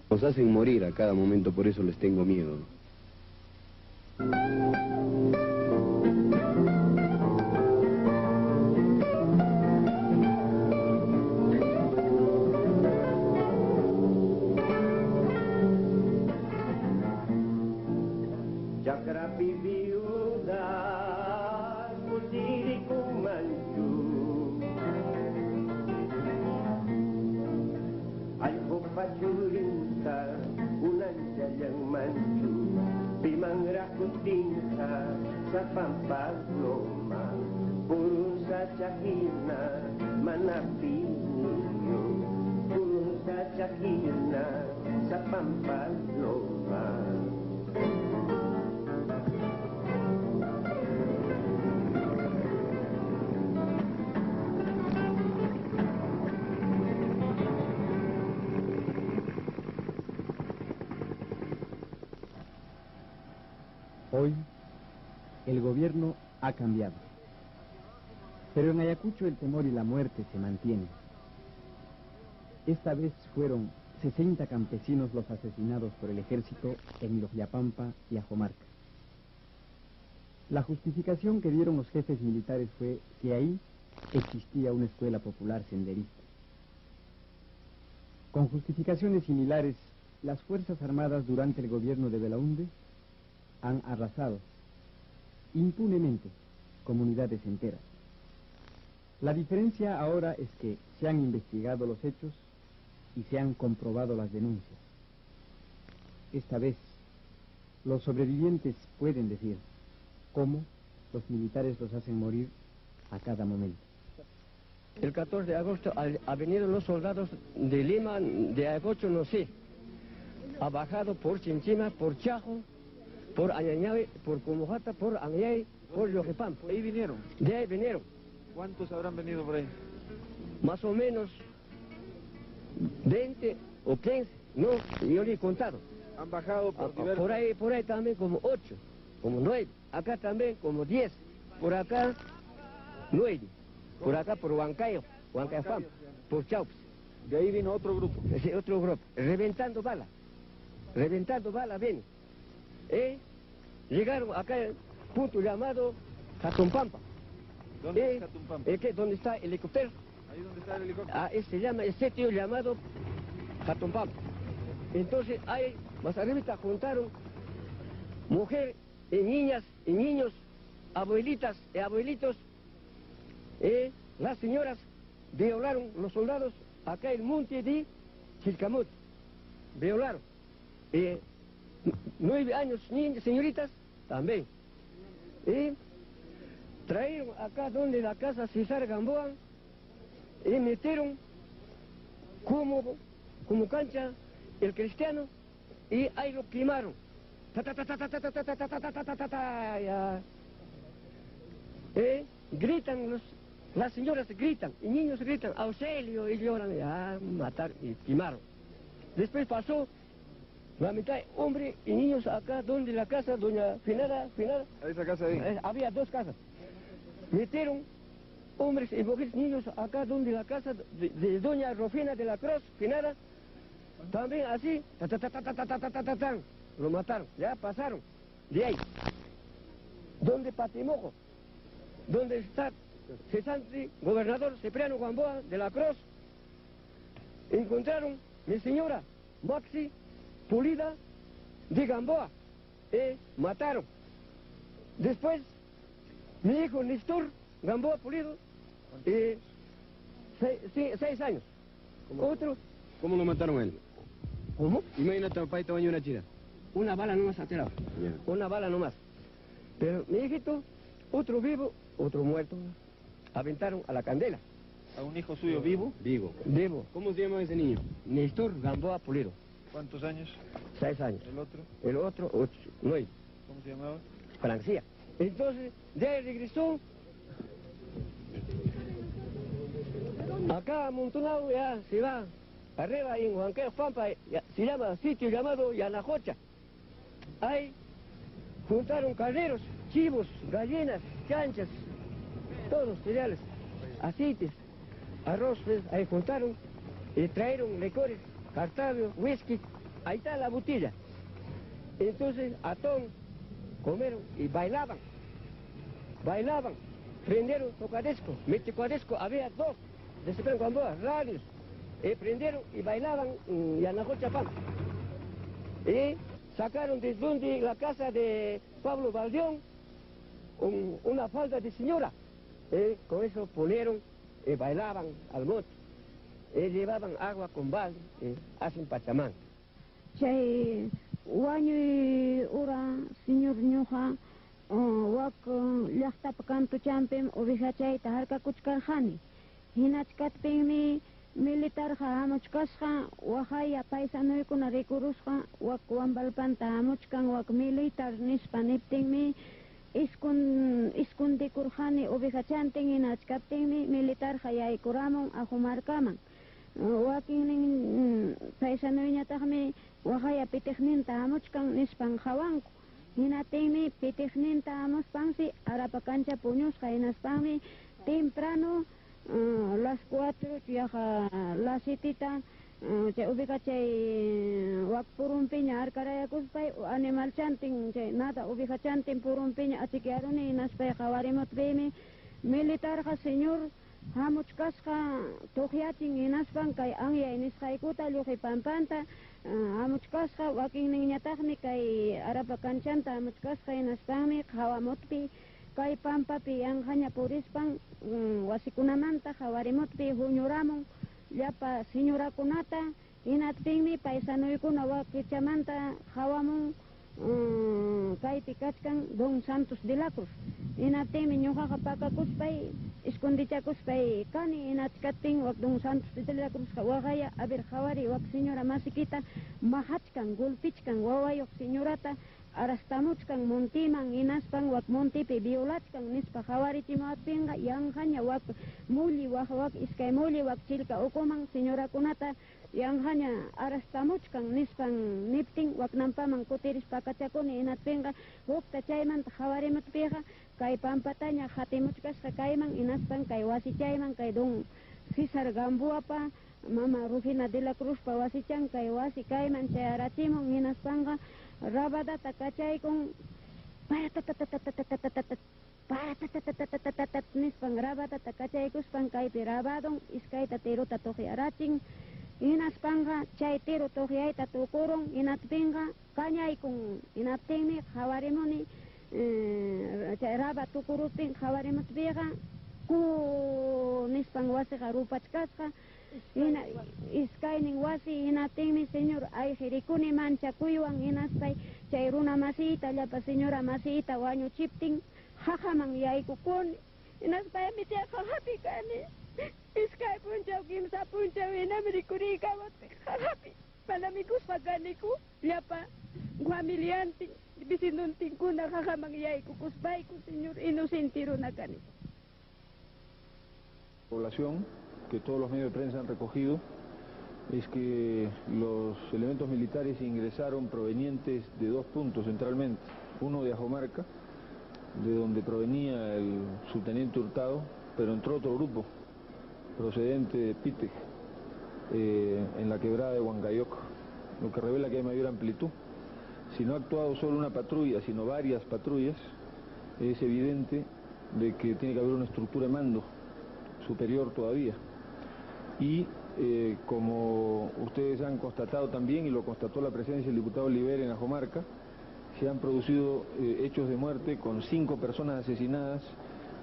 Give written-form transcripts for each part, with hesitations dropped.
Nos hacen morir a cada momento, por eso les tengo miedo. Hoy, el gobierno ha cambiado. Pero en Ayacucho el temor y la muerte se mantienen. Esta vez fueron 60 campesinos los asesinados por el ejército en Iloyapampa y Accomarca. La justificación que dieron los jefes militares fue que ahí existía una escuela popular senderista. Con justificaciones similares, las Fuerzas Armadas durante el gobierno de Belaúnde han arrasado impunemente comunidades enteras. La diferencia ahora es que se han investigado los hechos y se han comprobado las denuncias. Esta vez, los sobrevivientes pueden decir cómo los militares los hacen morir a cada momento. El 14 de agosto ha venido los soldados de Lima, de Ayacucho, no sé. Ha bajado por Chinchima, por Chajo, por Añañabe, por Comojata, por Añay, por Yoquepampa. ¿Ahí vinieron? De ahí vinieron. ¿Cuántos habrán venido por ahí? Más o menos 20 o 15, no, yo ni he contado. ¿Han bajado por diversos? Por ahí también como 8, como 9. Acá también como 10. Por acá 9. Por acá por Huancayopam, por Chaups. De ahí vino otro grupo. Ese otro grupo, reventando bala, ven. Llegaron acá al punto llamado Jatumpampa. ¿Dónde es Jatumpampa? ¿Dónde está el helicóptero? Ahí donde está el helicóptero. Se llama el sitio llamado Jatumpampa. Entonces ahí, más arriba juntaron mujeres y niñas y niños, abuelitas y abuelitos. Las señoras violaron los soldados acá en el monte de Chilcamut. Violaron. 9 años, niñas, señoritas, también. Trajeron acá donde la casa César Gamboa y metieron como cancha el cristiano y ahí lo quemaron. Gritan las señoras gritan y niños gritan auxilio y lloran, matar y quemaron. Después pasó la mitad hombre y niños acá donde la casa doña Finada. ¿A esa casa ahí? Había 2 casas. Metieron hombres y mujeres, niños acá donde la casa de doña Rofina de la Cruz, Finada. También así, lo mataron, ya pasaron. De ahí, donde Patimojo, donde está cesante gobernador Cipriano Gamboa de la Cruz, encontraron mi señora Maxi Pulida de Gamboa, mataron. Después, mi hijo Néstor Gamboa Pulido, 6 años. Otro. ¿Cómo lo mataron a él? ¿Cómo? Imagínate, papá, y tamaño una chira. Una bala nomás ha tirado. Yeah. Una bala nomás. Pero mi hijito, otro vivo, otro muerto, aventaron a la candela. ¿A un hijo suyo vivo? Vivo. Vivo. ¿Cómo se llama ese niño? Néstor Gamboa Pulido. ¿Cuántos años? 6 años. ¿El otro? El otro, 9. ¿Cómo se llamaba? Francia. Entonces, de ahí regresó. Acá amontonado ya se va. Arriba en Huancayopampa se llama sitio llamado Yanajocha. Ahí juntaron carneros, chivos, gallinas, chanchas, todos los cereales, aceites, arroz, pues, ahí juntaron y trajeron licores, cartabio, whisky, ahí está la botella. Entonces, atón, comieron y bailaban, prendieron tocadisco, meticuadisco, había dos, después cuando radios, prendieron y bailaban y anajochapán. Y sacaron de donde la casa de Pablo Valdeón una falda de señora. Con eso ponieron y bailaban al monte. Llevaban agua con balde, hacen pachamán. Chay wañuy ura señor ñuja wak llaqtapa canto champim oveja chayta harkakuchkarjani. Hinachkatpinmi militarja hamuchkasqa wahaya paisanuykuna rikurusqa wak wambalpanta hamuchkan wak militar nispa niptinmi iskundikurjani oveja chantin hinachkaptinmi militarja yaykuramun Accomarcaman. Wakinnin paisanuyñataqmi wahaya pitikninta hamuchkan nispan hawanku. Hinatinmi pitikninta hamuspansi arapa cancha puñusqa hinaspanmi temprano las 4 yaja las 7 chay ubica chay wak purunpiña arcarayakuspay animal chantin chay nada ubica chantin purunpiña achikiaruni hinaspay qawarimutpimi militarqa señor hamuchkasqa tuqyachin hinaspan kay anyay nisqaykuta lluqi pampanta hamuchkasqa wakinninñataqmi kay arapa kanchanta hamuchkasqa hinaspanmi qhawamutpi kay pampapi anjaña purispan wasikunamanta qawarimutpi huñuramun llapa señorakunata hinatpinmi paisanuykuna wakichamanta qawamun kaypi kachkan Don Santos de la Cruz. Hinaptinmi ñuqaqa pakakuspay escondichakuspay kani hinachkatpin wak Don Santos de la Cruz waqaya a ver qawari wak señora masiquita mahachkan golpichkan wawayuq señorata arastamuchkan montiman hinaspan wak montipi violachkan nispa qawarichimuwaptinqa yanqaña wak mulli wak iskay mulli wak chillka ukuman señorakunata yanqaña arastamuchkan nispan niptin waknampaman kutiris pakachakuni hinatpinqa hukta chaymanta qawarimutpiqa kay pampataña hatimuchkasqa kayman hinaspan kay wasichayman kay Don César Gamboapa mama Rufina de la Cruzpa wasichan kay wasi kayman chay arachimun hinaspanqa rabadata kachaykun nispan rabadata kachaykuspan kaypi rabadon iskayta tiruta tuqyarachin hinaspanqa chay tiru tuqyayta tukurun hinatpinqa kañaykun hinaptinmi qawarimuni chay raba tukuruptin qawarimutpiqa ku nispan wasiqa rupachkasqa iskaynin wasi hinaptinmi señor ayqirikuni manchakuywan hinaspay chay runa masita llapa señora masita wañuchiptin hajaman yaykukuni hinaspaymi chay hajapi kani iskay punchaw kimsa punchaw hinami rikurikawatpi hajapi mana mikuspa kaniku llapa familiantin vicinuntinkuna hajaman yaykukuspayku señor inocente runa kani. Población que todos los medios de prensa han recogido es que los elementos militares ingresaron provenientes de dos puntos centralmente, uno de Accomarca, de donde provenía el subteniente Hurtado, pero entró otro grupo procedente de Pitec, en la quebrada de Huancayoc, lo que revela que hay mayor amplitud. Si no ha actuado solo una patrulla, sino varias patrullas, es evidente de que tiene que haber una estructura de mando superior todavía. Y como ustedes han constatado también, y lo constató la presencia del diputado Oliver en Accomarca, se han producido hechos de muerte con 5 personas asesinadas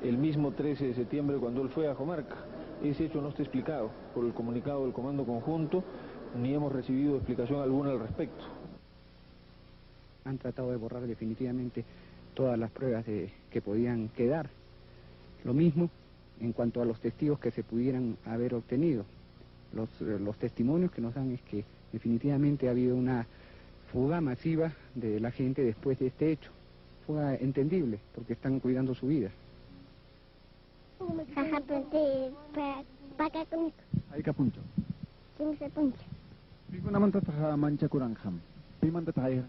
el mismo 13 de septiembre cuando él fue a Accomarca. Ese hecho no está explicado por el comunicado del Comando Conjunto, ni hemos recibido explicación alguna al respecto. Han tratado de borrar definitivamente todas las pruebas que podían quedar. Lo mismo en cuanto a los testigos que se pudieran haber obtenido. Los testimonios que nos dan es que definitivamente ha habido una fuga masiva de la gente después de este hecho. Fuga entendible, porque están cuidando su vida. Aika puncho. 15 puncho. Pikunamanta taja mancha kuranjam. Pimanta taja.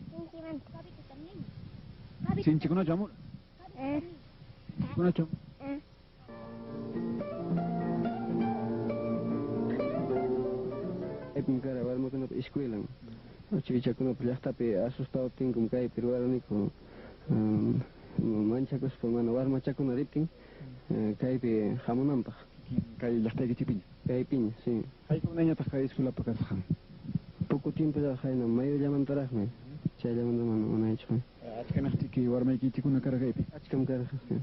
Sinchikuna chamur. Sinchikuna chum. Kaypim cara warmakunapa escuelan. Chivichakunapi llaqtapi asustado tinkum kay peruaniko manchakuspa mana warmachakuna riptin kaypi hamunanpaq. Kay llaqtayki chipiña. Kaypiña, sí. Haykunañataq kay escuelapa kasqan. Poco tiempo ya hayna mayo llamantaraqmi. Chayllamantam mana hecho. Achkanaqtiki warmaykichikuna karqaypi. Achkam karqa, sí.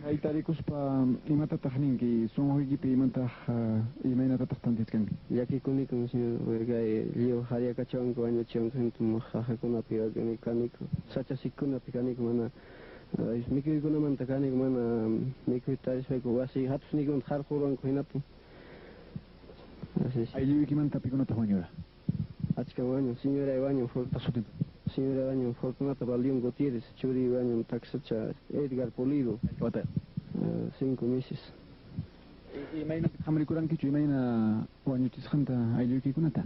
Kay tarikuspa imatataq ninki sunquykipi imaynatataq tantiachkanki. Llakikunikun, señor, kay lío hariakachawanku wañuchiwanku hentum jajakunapi kaniku. Sachasikunapi kaniku mana mikuykunamanta kaniku mana mikuy tarishpayku wasi hatusnikunata harqurwanku hinaptin. Aylluykimanta pikunataq wañura. Achkam wañun, señora wañun señora wañun Fortunata León Gutiérrez, churi wañun taxacha Edgar Polido. 5 meses. Imayna hamrikurankichu imayna wañuchisqanta aylluykikunata.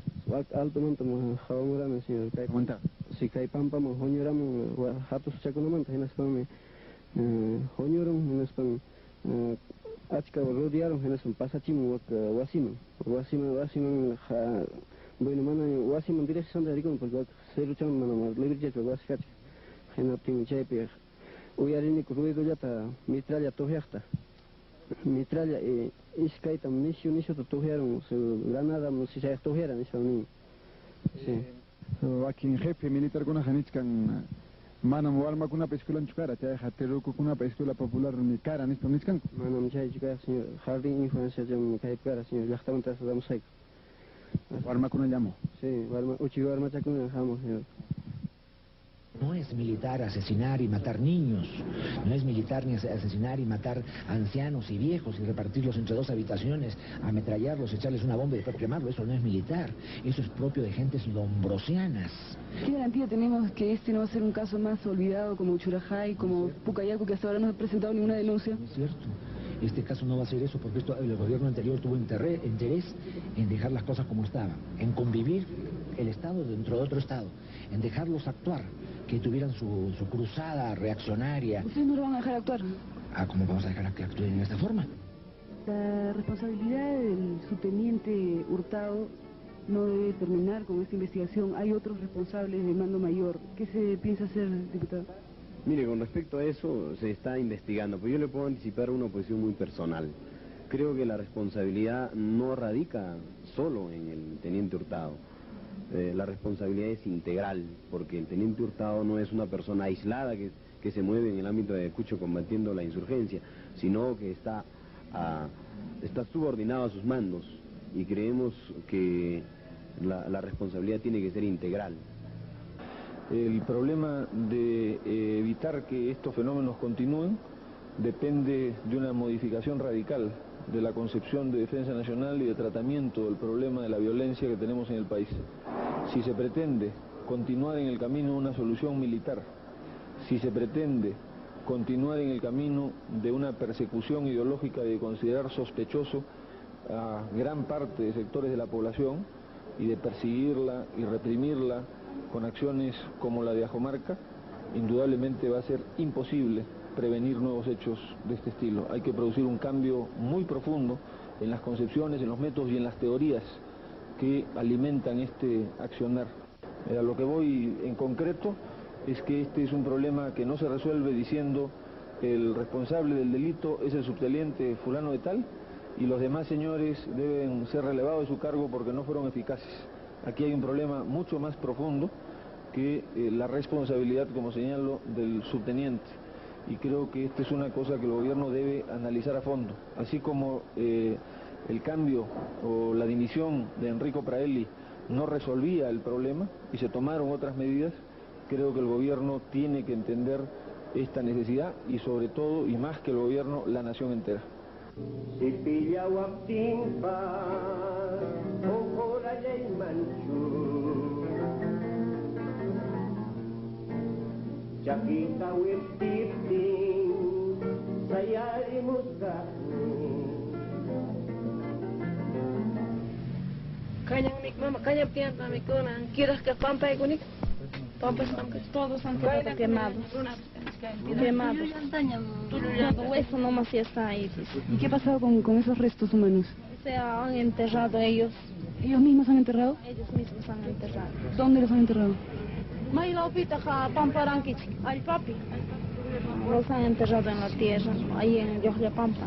Altomanta hawamurana, señor. Manta. Si kay pampaman hoñuraman hatus chakunamanta hinaspanmi hoñuran hinaspan achka rodearon hinaspan pasachimun wasiman bueno, mana wasiman dirección de ricón porque se luchan mana libertad que wasicach hinaptin chaypi uyariniko ruido llata mitralla tojeaqta mitralla iskayta nishu tojearon su granada si se tojearan ispan sí. Wakin jefe militar kuna hanichkan manam walmakunapi escuelanchu kara chay hatirukukunapi escuela popular mi kara nispan nichkan manam chay chukara, señor. Jardín infancia jam kay kara, señor. Llaqtamanta damos hay. Warmakuna llamo. Sí, uchi warmachakuna jamos, señor. No es militar asesinar y matar niños, no es militar ni asesinar y matar ancianos y viejos y repartirlos entre 2 habitaciones, ametrallarlos, echarles una bomba y después quemarlo. Eso no es militar, eso es propio de gentes lombrosianas. ¿Qué garantía tenemos que este no va a ser un caso más olvidado como Uchurajay, como Pucayacu, que hasta ahora no ha presentado ninguna denuncia? No es cierto. Este caso no va a ser eso porque el gobierno anterior tuvo interés en dejar las cosas como estaban, en convivir el Estado dentro de otro Estado, en dejarlos actuar, que tuvieran su cruzada reaccionaria. ¿Ustedes no lo van a dejar actuar? ¿Cómo vamos a dejar que actúen de esta forma? La responsabilidad del subteniente Hurtado no debe terminar con esta investigación. Hay otros responsables de mando mayor. ¿Qué se piensa hacer, diputado? Mire, con respecto a eso se está investigando, pero yo le puedo anticipar una posición muy personal. Creo que la responsabilidad no radica solo en el teniente Hurtado. La responsabilidad es integral, porque el teniente Hurtado no es una persona aislada que se mueve en el ámbito de Ayacucho combatiendo la insurgencia, sino que está subordinado a sus mandos, y creemos que la responsabilidad tiene que ser integral. El problema de evitar que estos fenómenos continúen depende de una modificación radical de la concepción de defensa nacional y de tratamiento del problema de la violencia que tenemos en el país. Si se pretende continuar en el camino de una solución militar, si se pretende continuar en el camino de una persecución ideológica de considerar sospechoso a gran parte de sectores de la población y de perseguirla y reprimirla con acciones como la de Accomarca, indudablemente va a ser imposible prevenir nuevos hechos de este estilo. Hay que producir un cambio muy profundo en las concepciones, en los métodos y en las teorías que alimentan este accionar. A lo que voy en concreto es que este es un problema que no se resuelve diciendo el responsable del delito es el subteniente fulano de tal y los demás señores deben ser relevados de su cargo porque no fueron eficaces. Aquí hay un problema mucho más profundo que la responsabilidad, como señalo, del subteniente. Y creo que esta es una cosa que el gobierno debe analizar a fondo. Así como el cambio o la dimisión de Enrico Praeli no resolvía el problema y se tomaron otras medidas, creo que el gobierno tiene que entender esta necesidad y sobre todo, y más que el gobierno, la nación entera. Jakita wipipting sayari musga kanyang mama kanyang tiyan mami ko na kiras ka pampay kunik pampas Todos han quedado quemados. Todo eso nomás ya está ahí. ¿Y qué ha pasado con esos restos humanos? Se han enterrado ellos ¿Ellos mismos han enterrado? Ellos mismos han enterrado. ¿Dónde los han enterrado? Mailopita, Pamparanquich, al papi. Los han enterrado en la tierra, ahí en Yohyapampa.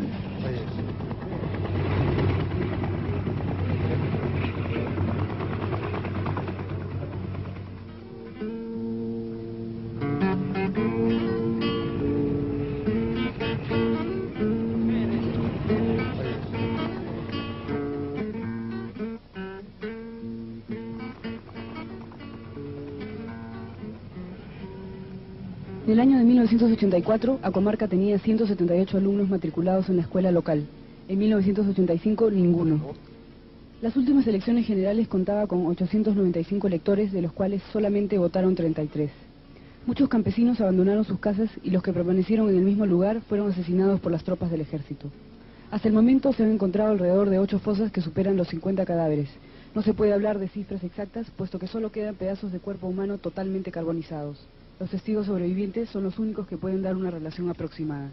En el año de 1984, Accomarca tenía 178 alumnos matriculados en la escuela local. En 1985, ninguno. Las últimas elecciones generales contaba con 895 electores, de los cuales solamente votaron 33. Muchos campesinos abandonaron sus casas y los que permanecieron en el mismo lugar fueron asesinados por las tropas del ejército. Hasta el momento se han encontrado alrededor de 8 fosas que superan los 50 cadáveres. No se puede hablar de cifras exactas, puesto que solo quedan pedazos de cuerpo humano totalmente carbonizados. Los testigos sobrevivientes son los únicos que pueden dar una relación aproximada.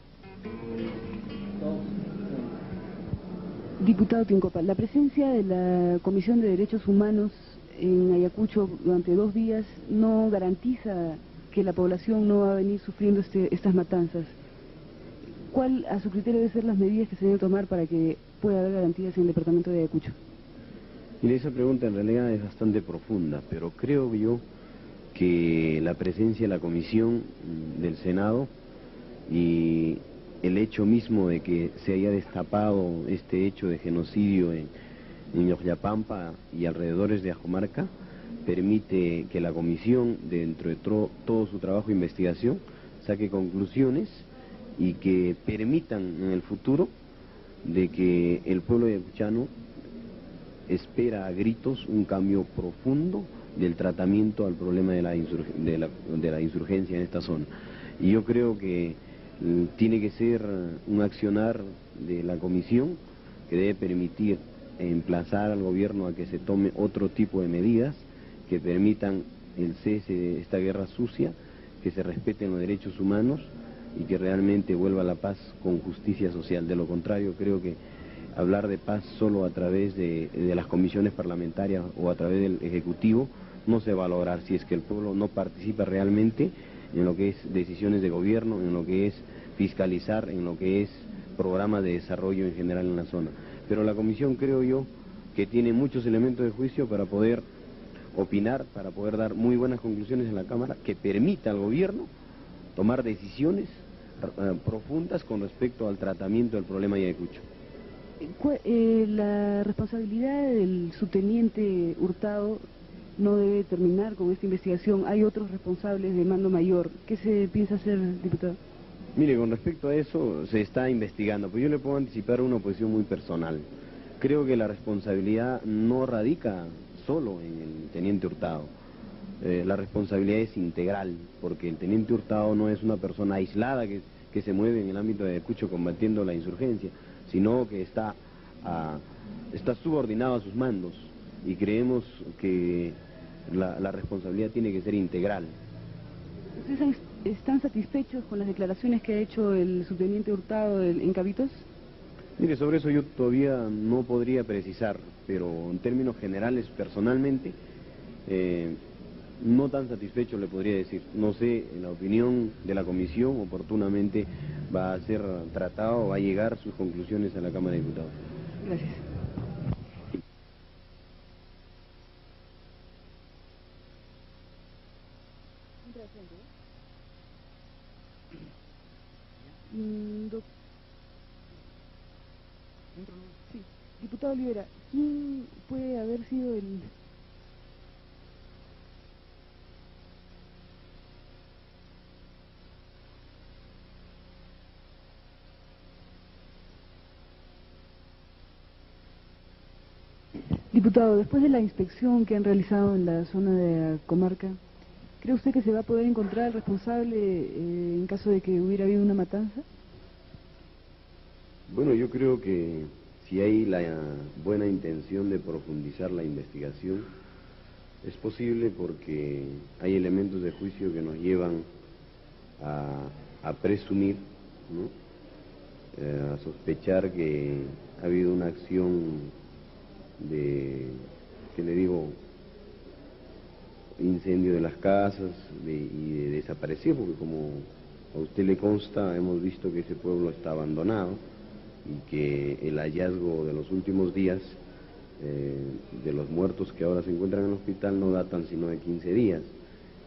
Diputado Tincopa, la presencia de la Comisión de Derechos Humanos en Ayacucho durante 2 días no garantiza que la población no va a venir sufriendo estas matanzas. ¿Cuál, a su criterio, deben ser las medidas que se deben tomar para que pueda haber garantías en el departamento de Ayacucho? Mire, esa pregunta en realidad es bastante profunda, pero creo yo que la presencia de la comisión del Senado y el hecho mismo de que se haya destapado este hecho de genocidio en Yohyapampa y alrededores de Accomarca permite que la comisión, dentro de todo su trabajo de investigación, saque conclusiones y que permitan en el futuro de que el pueblo ayacuchano espera a gritos un cambio profundo del tratamiento al problema de la insurgencia en esta zona. Y yo creo que tiene que ser un accionar de la comisión que debe permitir emplazar al gobierno a que se tome otro tipo de medidas que permitan el cese de esta guerra sucia, que se respeten los derechos humanos y que realmente vuelva la paz con justicia social. De lo contrario, creo que hablar de paz solo a través de las comisiones parlamentarias o a través del Ejecutivo no se va a lograr si es que el pueblo no participa realmente en lo que es decisiones de gobierno, en lo que es fiscalizar, en lo que es programas de desarrollo en general en la zona. Pero la comisión, creo yo, que tiene muchos elementos de juicio para poder opinar, para poder dar muy buenas conclusiones en la Cámara, que permita al gobierno tomar decisiones profundas con respecto al tratamiento del problema de Ayacucho. La responsabilidad del subteniente Hurtado no debe terminar con esta investigación. Hay otros responsables de mando mayor. ¿Qué se piensa hacer, diputado? Mire, con respecto a eso se está investigando, pero yo le puedo anticipar una posición muy personal. Creo que la responsabilidad no radica solo en el teniente Hurtado. La responsabilidad es integral, porque el teniente Hurtado no es una persona aislada que se mueve en el ámbito de Ayacucho combatiendo la insurgencia, sino que está subordinado a sus mandos, y creemos que la responsabilidad tiene que ser integral. ¿Ustedes están satisfechos con las declaraciones que ha hecho el subteniente Hurtado en Cabitos? Mire, sobre eso yo todavía no podría precisar, pero en términos generales, personalmente, no tan satisfecho le podría decir. No sé, en la opinión de la comisión, oportunamente va a ser tratado, va a llegar sus conclusiones a la Cámara de Diputados. Gracias. Sí. Diputado Olivera, ¿quién puede haber sido el... Diputado, después de la inspección que han realizado en la zona de Accomarca, ¿cree usted que se va a poder encontrar el responsable en caso de que hubiera habido una matanza? Bueno, yo creo que si hay la buena intención de profundizar la investigación, es posible, porque hay elementos de juicio que nos llevan a presumir, ¿no? A sospechar que ha habido una acción de que le digo, incendio de las casas y de desaparecer, porque como a usted le consta, hemos visto que ese pueblo está abandonado y que el hallazgo de los últimos días de los muertos que ahora se encuentran en el hospital no datan sino de 15 días.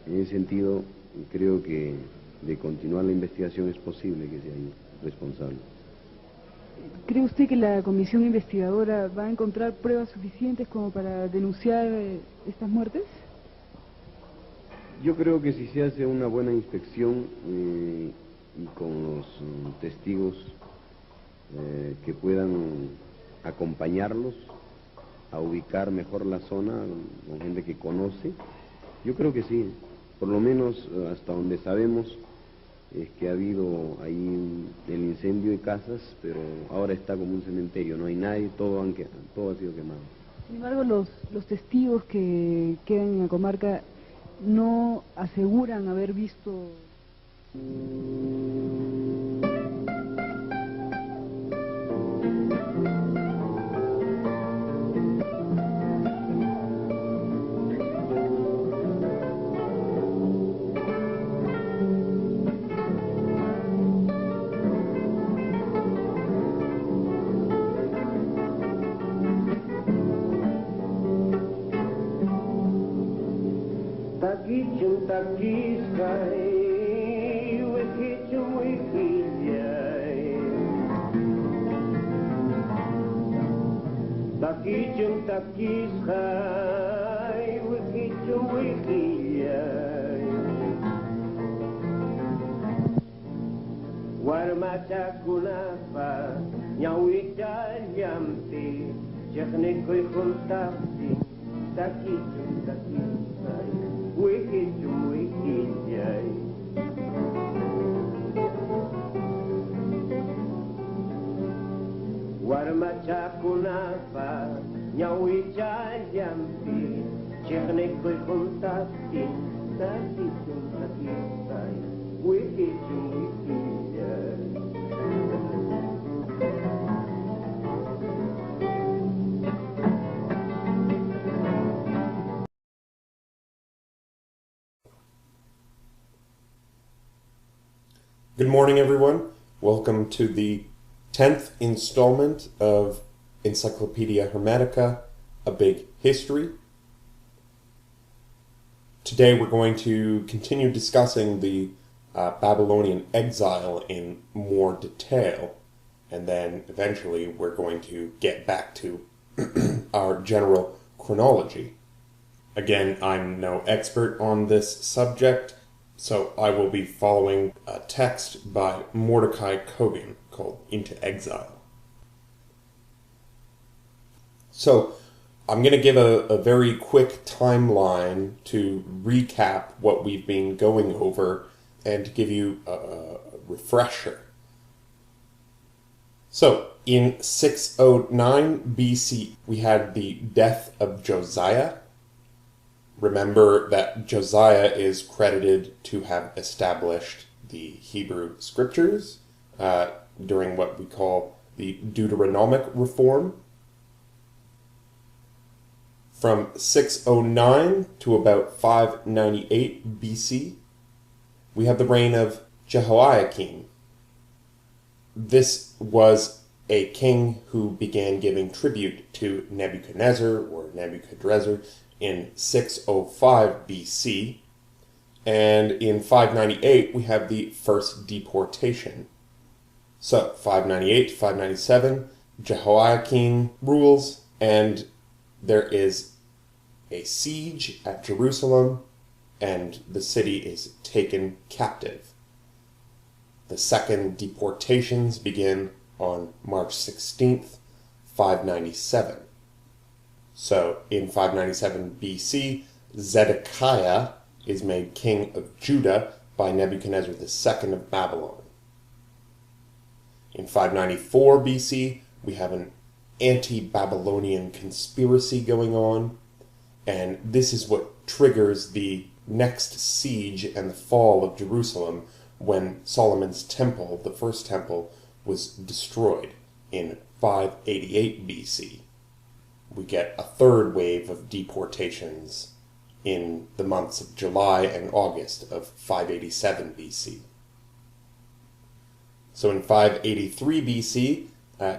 En ese sentido, creo que de continuar la investigación es posible que sea responsable. ¿Cree usted que la comisión investigadora va a encontrar pruebas suficientes como para denunciar estas muertes? Yo creo que si se hace una buena inspección y con los testigos que puedan acompañarlos a ubicar mejor la zona, con gente que conoce, yo creo que sí, por lo menos hasta donde sabemos es que ha habido ahí el incendio de casas, pero ahora está como un cementerio, no hay nadie, todo ha sido quemado. Sin embargo, los testigos que quedan en Accomarca no aseguran haber visto... Good morning, everyone. Welcome to the 10th installment of Encyclopedia Hermetica, A Big History. Today we're going to continue discussing the Babylonian exile in more detail, and then eventually we're going to get back to our general chronology. Again, I'm no expert on this subject, so I will be following a text by Mordecai Kogan called Into Exile. So, I'm going to give a very quick timeline to recap what we've been going over and to give you a refresher. So, in 609 BC, we had the death of Josiah. Remember that Josiah is credited to have established the Hebrew Scriptures during what we call the Deuteronomic Reform. From 609 to about 598 BC, we have the reign of Jehoiakim. This was a king who began giving tribute to Nebuchadnezzar or Nebuchadrezzar in 605 BC, and in 598 we have the first deportation. So 598 to 597, Jehoiakim rules, and there is a siege at Jerusalem, and the city is taken captive. The second deportations begin on March 16th, 597. So, in 597 BC, Zedekiah is made king of Judah by Nebuchadnezzar II of Babylon. In 594 BC, we have an anti-Babylonian conspiracy going on, and this is what triggers the next siege and the fall of Jerusalem when Solomon's temple, the first temple, was destroyed in 588 BC. we get a third wave of deportations in the months of July and August of 587 BC. So in 583 BC,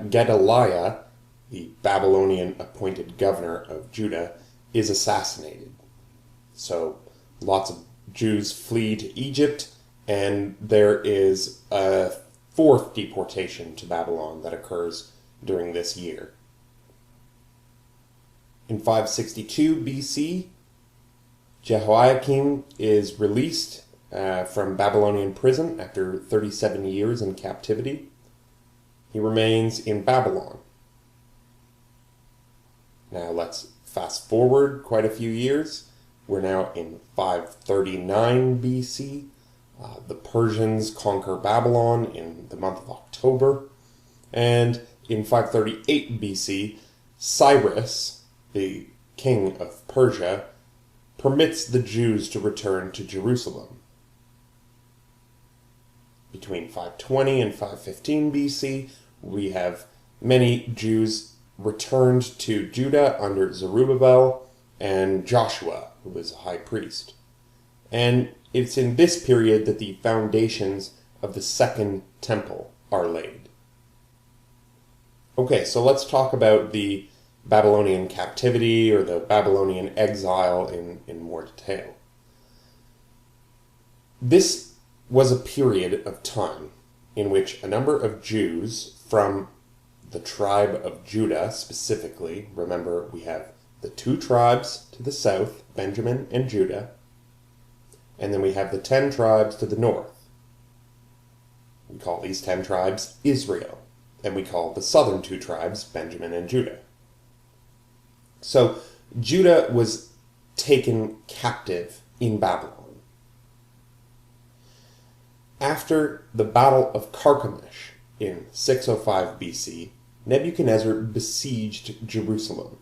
Gedaliah, the Babylonian appointed governor of Judah, is assassinated. So lots of Jews flee to Egypt, and there is a fourth deportation to Babylon that occurs during this year. In 562 BC, Jehoiakim is released from Babylonian prison after 37 years in captivity. He remains in Babylon. Now let's fast forward quite a few years. We're now in 539 BC. The Persians conquer Babylon in the month of October. And in 538 BC, Cyrus, the king of Persia, permits the Jews to return to Jerusalem. Between 520 and 515 BC, we have many Jews returned to Judah under Zerubbabel and Joshua, who was a high priest. And it's in this period that the foundations of the Second Temple are laid. Okay, so let's talk about the Babylonian captivity or the Babylonian exile in more detail. This was a period of time in which a number of Jews from the tribe of Judah specifically, remember we have the two tribes to the south, Benjamin and Judah, and then we have the 10 tribes to the north. We call these 10 tribes Israel, and we call the southern two tribes Benjamin and Judah. So Judah was taken captive in Babylon. After the Battle of Carchemish in 605 BC, Nebuchadnezzar besieged Jerusalem.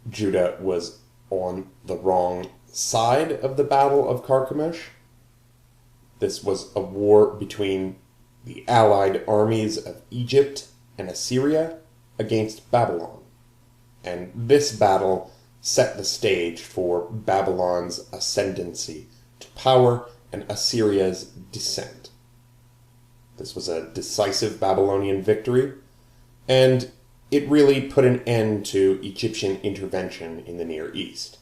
Judah was on the wrong side of the Battle of Carchemish. This was a war between the allied armies of Egypt and Assyria against Babylon. And this battle set the stage for Babylon's ascendancy to power and Assyria's descent. This was a decisive Babylonian victory, and it really put an end to Egyptian intervention in the Near East.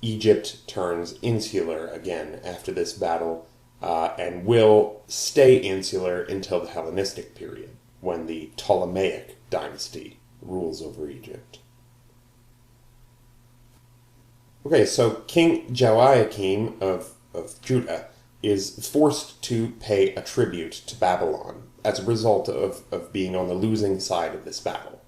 Egypt turns insular again after this battle, and will stay insular until the Hellenistic period, when the Ptolemaic dynasty rules over Egypt. Okay, so King Jehoiakim of Judah is forced to pay a tribute to Babylon as a result of being on the losing side of this battle.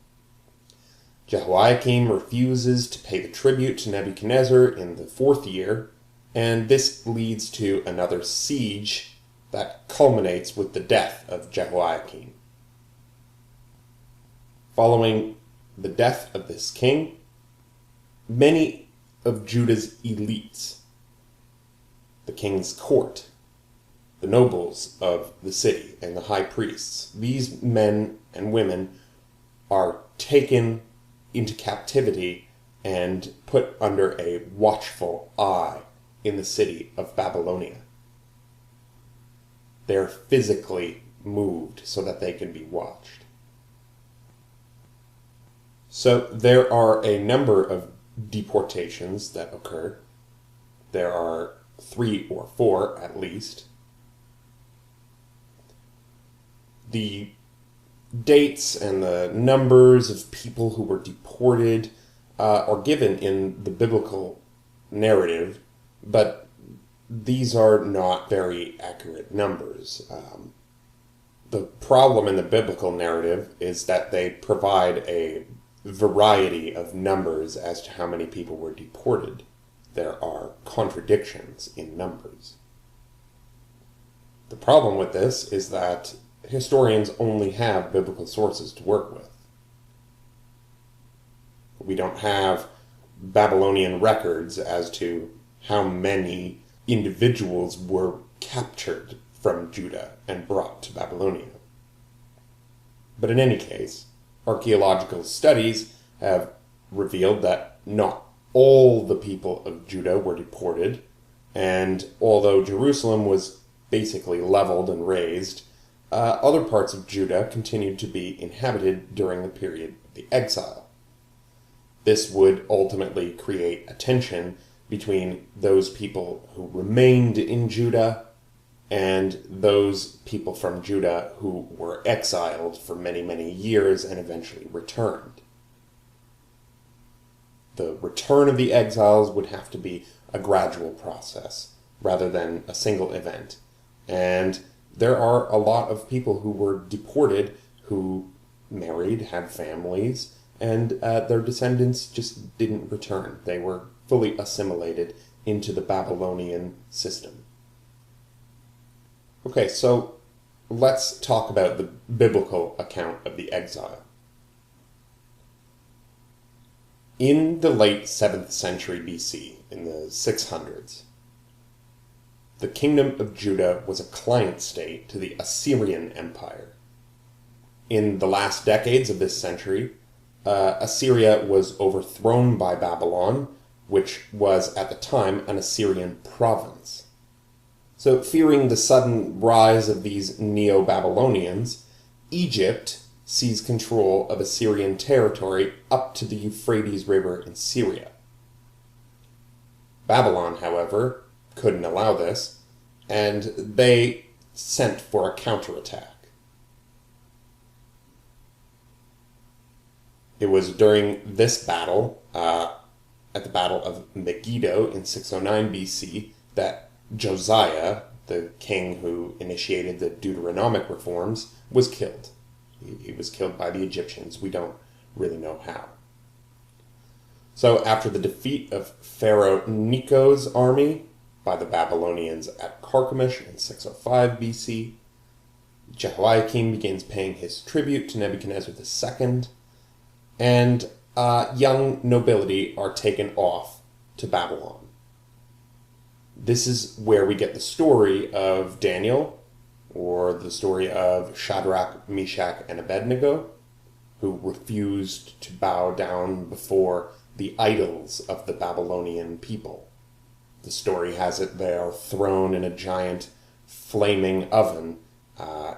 Jehoiakim refuses to pay the tribute to Nebuchadnezzar in the 4th year, and this leads to another siege that culminates with the death of Jehoiakim. Following the death of this king, many of Judah's elites, the king's court, the nobles of the city, and the high priests, these men and women are taken into captivity and put under a watchful eye in the city of Babylonia. They're physically moved so that they can be watched. So there are a number of deportations that occur. There are 3 or 4 at least. The dates and the numbers of people who were deported are given in the biblical narrative, but these are not very accurate numbers. The problem in the biblical narrative is that they provide a variety of numbers as to how many people were deported. There are contradictions in numbers. The problem with this is that historians only have biblical sources to work with. We don't have Babylonian records as to how many individuals were captured from Judah and brought to Babylonia. But in any case, archaeological studies have revealed that not all the people of Judah were deported, and although Jerusalem was basically leveled and razed, other parts of Judah continued to be inhabited during the period of the exile. This would ultimately create a tension between those people who remained in Judah and those people from Judah who were exiled for many, many years and eventually returned. The return of the exiles would have to be a gradual process rather than a single event. And there are a lot of people who were deported who married, had families, and their descendants just didn't return. They were fully assimilated into the Babylonian system. Okay, so let's talk about the biblical account of the exile. In the late 7th century BC, in the 600s, the kingdom of Judah was a client state to the Assyrian Empire. In the last decades of this century, Assyria was overthrown by Babylon, which was at the time an Assyrian province. So, fearing the sudden rise of these Neo-Babylonians, Egypt seized control of Assyrian territory up to the Euphrates River in Syria. Babylon, however, couldn't allow this, and they sent for a counterattack. It was during this battle, at the Battle of Megiddo in 609 BC, that Josiah, the king who initiated the Deuteronomic reforms, was killed. He was killed by the Egyptians. We don't really know how. So after the defeat of Pharaoh Necho's army by the Babylonians at Carchemish in 605 BC, Jehoiakim begins paying his tribute to Nebuchadnezzar II, and young nobility are taken off to Babylon. This is where we get the story of Daniel, or the story of Shadrach, Meshach, and Abednego, who refused to bow down before the idols of the Babylonian people. The story has it they are thrown in a giant flaming oven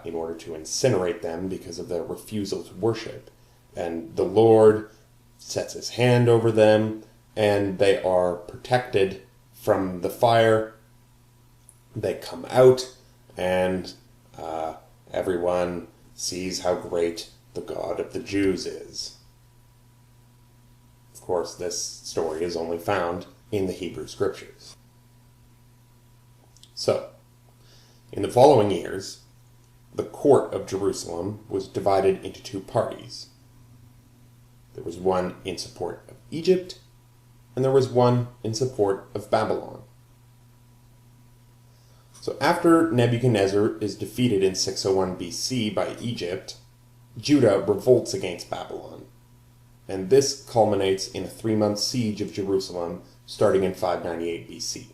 in order to incinerate them because of their refusal to worship. And the Lord sets his hand over them, and they are protected from the fire. They come out, and everyone sees how great the God of the Jews is. Of course, this story is only found in the Hebrew Scriptures. So, in the following years, the court of Jerusalem was divided into two parties. There was one in support of Egypt, and there was one in support of Babylon. So after Nebuchadnezzar is defeated in 601 BC by Egypt, Judah revolts against Babylon, and this culminates in a 3-month siege of Jerusalem starting in 598 BC.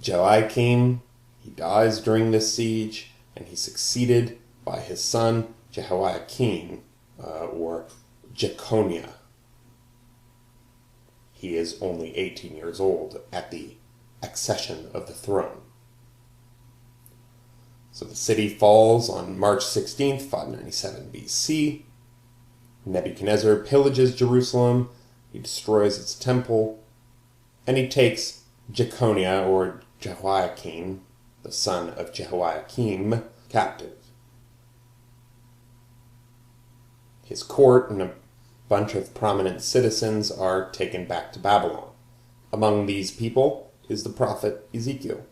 Joachim, he dies during this siege, and he's succeeded by his son Jehoiakim, or Jeconiah. He is only 18 years old at the accession of the throne. So the city falls on March 16th, 597 BC. Nebuchadnezzar pillages Jerusalem, he destroys its temple, and he takes Jeconiah, or Jehoiakim, the son of Jehoiakim, captive. His court and a bunch of prominent citizens are taken back to Babylon. Among these people is the prophet Ezekiel.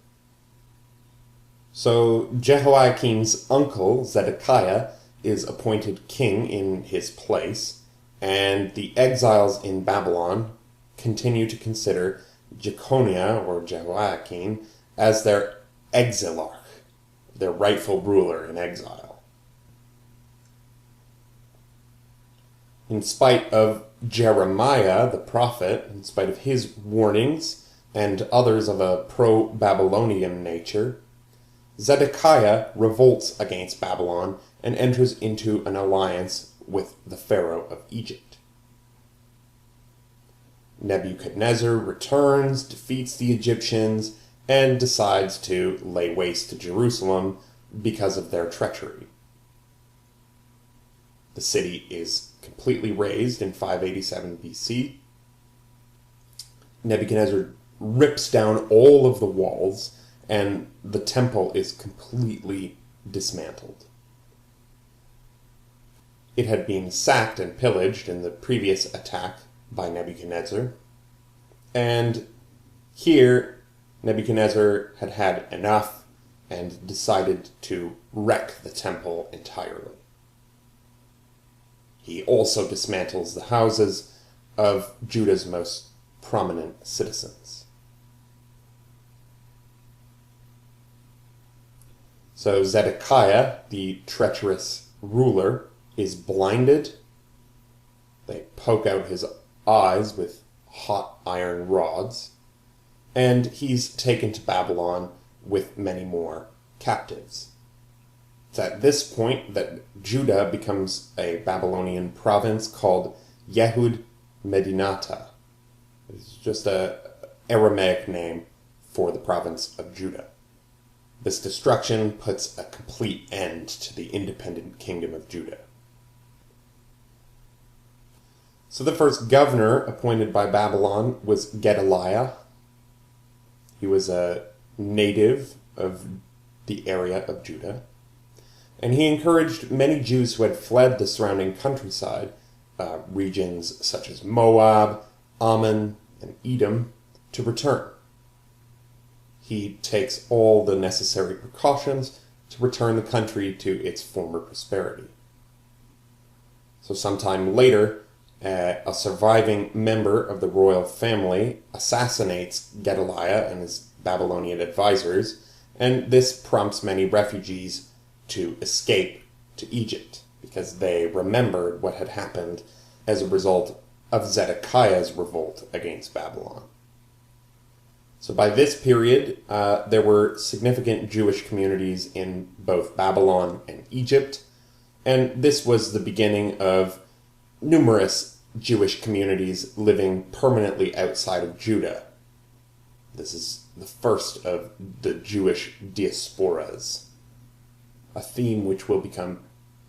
So Jehoiakim's uncle, Zedekiah, is appointed king in his place, and the exiles in Babylon continue to consider Jeconiah, or Jehoiakim, as their exilarch, their rightful ruler in exile. In spite of Jeremiah, the prophet, in spite of his warnings, and others of a pro-Babylonian nature, Zedekiah revolts against Babylon and enters into an alliance with the Pharaoh of Egypt. Nebuchadnezzar returns, defeats the Egyptians, and decides to lay waste to Jerusalem because of their treachery. The city is completely razed in 587 BC. Nebuchadnezzar rips down all of the walls, and the temple is completely dismantled. It had been sacked and pillaged in the previous attack by Nebuchadnezzar, and here Nebuchadnezzar had had enough and decided to wreck the temple entirely. He also dismantles the houses of Judah's most prominent citizens. So Zedekiah, the treacherous ruler, is blinded. They poke out his eyes with hot iron rods, and he's taken to Babylon with many more captives. It's at this point that Judah becomes a Babylonian province called Yehud Medinata. It's just an Aramaic name for the province of Judah. This destruction puts a complete end to the independent kingdom of Judah. So the first governor appointed by Babylon was Gedaliah. He was a native of the area of Judah, and he encouraged many Jews who had fled the surrounding countryside, regions such as Moab, Ammon, and Edom, to return. He takes all the necessary precautions to return the country to its former prosperity. So sometime later, a surviving member of the royal family assassinates Gedaliah and his Babylonian advisors, and this prompts many refugees to escape to Egypt, because they remembered what had happened as a result of Zedekiah's revolt against Babylon. So by this period, there were significant Jewish communities in both Babylon and Egypt, and this was the beginning of numerous Jewish communities living permanently outside of Judah. This is the first of the Jewish diasporas, a theme which will become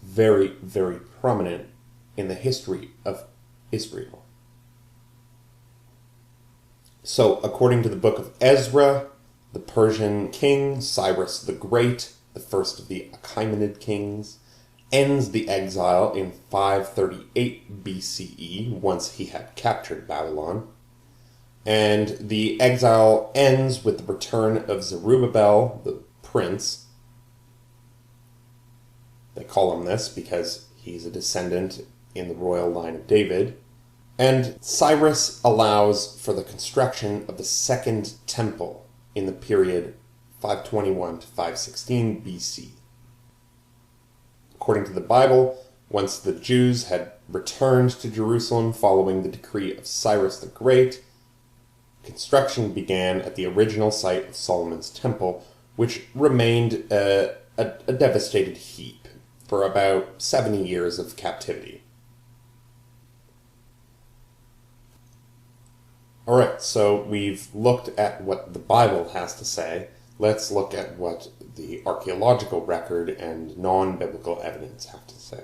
very, very prominent in the history of Israel. So, according to the book of Ezra, the Persian king Cyrus the Great, the first of the Achaemenid kings, ends the exile in 538 BCE once he had captured Babylon. And the exile ends with the return of Zerubbabel, the prince. They call him this because he's a descendant in the royal line of David. And Cyrus allows for the construction of the second temple in the period 521 to 516 BC. According to the Bible, once the Jews had returned to Jerusalem following the decree of Cyrus the Great, construction began at the original site of Solomon's temple, which remained a devastated heap for about 70 years of captivity. Alright, so we've looked at what the Bible has to say. Let's look at what the archaeological record and non-biblical evidence have to say.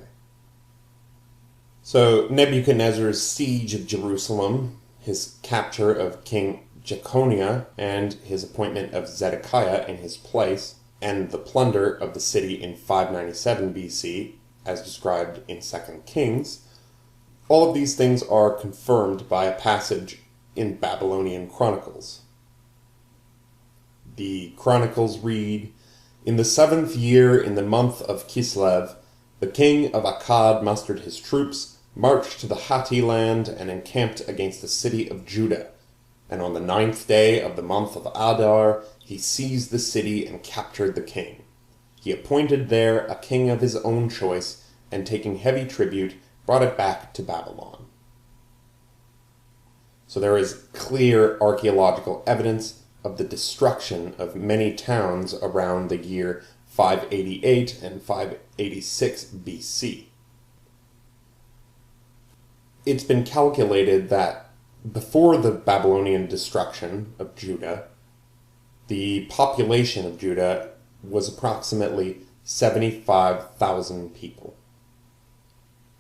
So, Nebuchadnezzar's siege of Jerusalem, his capture of King Jeconiah, and his appointment of Zedekiah in his place, and the plunder of the city in 597 BC, as described in 2 Kings, all of these things are confirmed by a passage in Babylonian Chronicles. The Chronicles read, "In the 7th year, in the month of Kislev, the king of Akkad mustered his troops, marched to the Hatti land, and encamped against the city of Judah. And on the 9th day of the month of Adar, he seized the city and captured the king. He appointed there a king of his own choice, and taking heavy tribute, brought it back to Babylon." So there is clear archaeological evidence of the destruction of many towns around the year 588 and 586 BC. it's been calculated that before the Babylonian destruction of Judah, the population of Judah was approximately 75,000 people.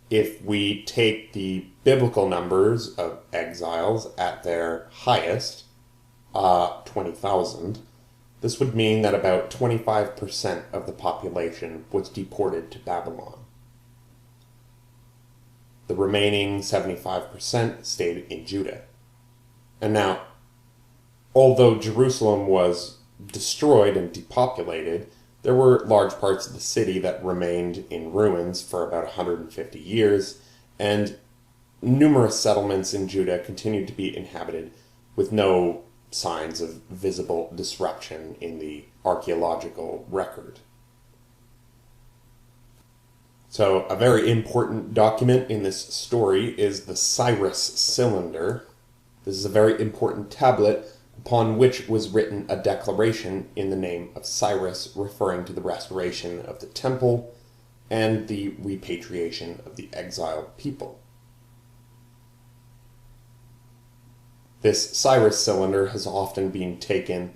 If we take the biblical numbers of exiles at their highest, 20,000, this would mean that about 25% of the population was deported to Babylon. The remaining 75% stayed in Judah. And now, although Jerusalem was destroyed and depopulated, there were large parts of the city that remained in ruins for about 150 years, and numerous settlements in Judah continued to be inhabited with no signs of visible disruption in the archaeological record. So, a very important document in this story is the Cyrus Cylinder. This is a very important tablet upon which was written a declaration in the name of Cyrus, referring to the restoration of the temple and the repatriation of the exiled people. This Cyrus Cylinder has often been taken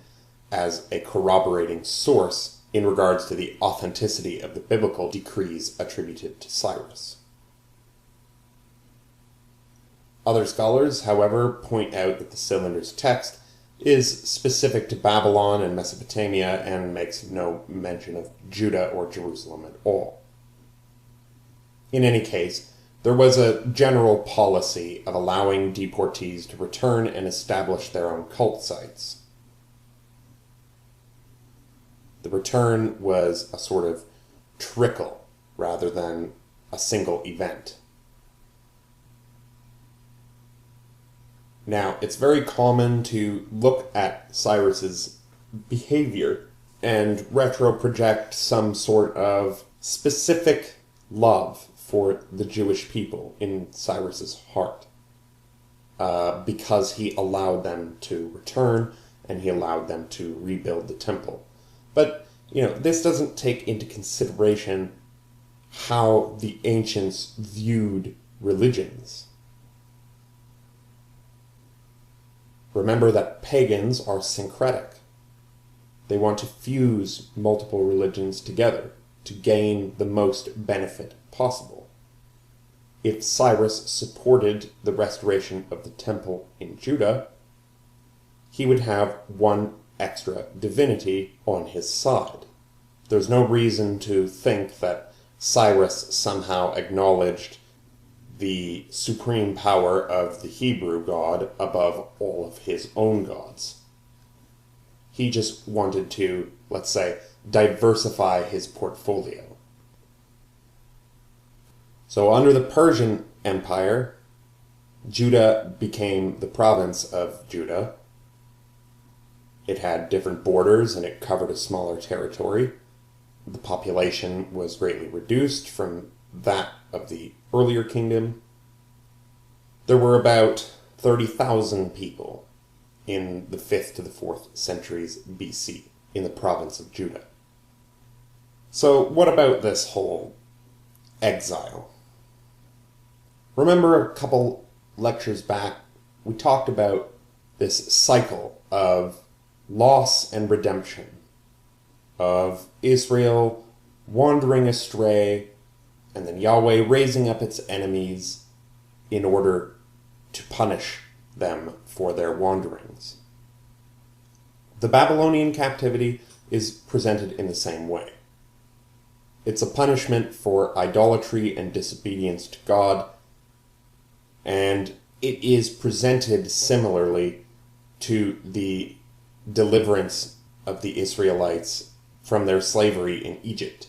as a corroborating source in regards to the authenticity of the biblical decrees attributed to Cyrus. Other scholars, however, point out that the cylinder's text is specific to Babylon and Mesopotamia and makes no mention of Judah or Jerusalem at all. In any case, there was a general policy of allowing deportees to return and establish their own cult sites. The return was a sort of trickle rather than a single event. Now, it's very common to look at Cyrus's behavior and retro-project some sort of specific love for the Jewish people in Cyrus's heart, because he allowed them to return and he allowed them to rebuild the temple. But, this doesn't take into consideration how the ancients viewed religions. Remember that pagans are syncretic. They want to fuse multiple religions together to gain the most benefit possible. If Cyrus supported the restoration of the temple in Judah, he would have one extra divinity on his side. There's no reason to think that Cyrus somehow acknowledged the supreme power of the Hebrew God above all of his own gods. He just wanted to, let's say, diversify his portfolio. So under the Persian Empire, Judah became the province of Judah. It had different borders and it covered a smaller territory. The population was greatly reduced from that of the earlier kingdom. There were about 30,000 people in the 5th to the 4th centuries BC in the province of Judah. So what about this whole exile? Remember a couple lectures back, we talked about this cycle of loss and redemption, of Israel wandering astray, and then Yahweh raising up its enemies in order to punish them for their wanderings. The Babylonian captivity is presented in the same way. It's a punishment for idolatry and disobedience to God, and it is presented similarly to the deliverance of the Israelites from their slavery in Egypt.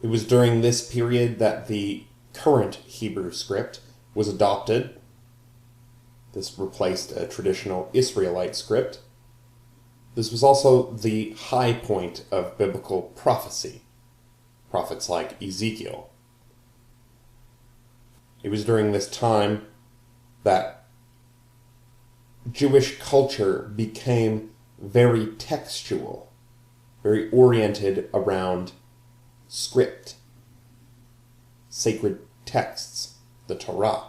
It was during this period that the current Hebrew script was adopted. This replaced a traditional Israelite script. This was also the high point of biblical prophecy, prophets like Ezekiel. It was during this time that Jewish culture became very textual, very oriented around script, sacred texts, the Torah.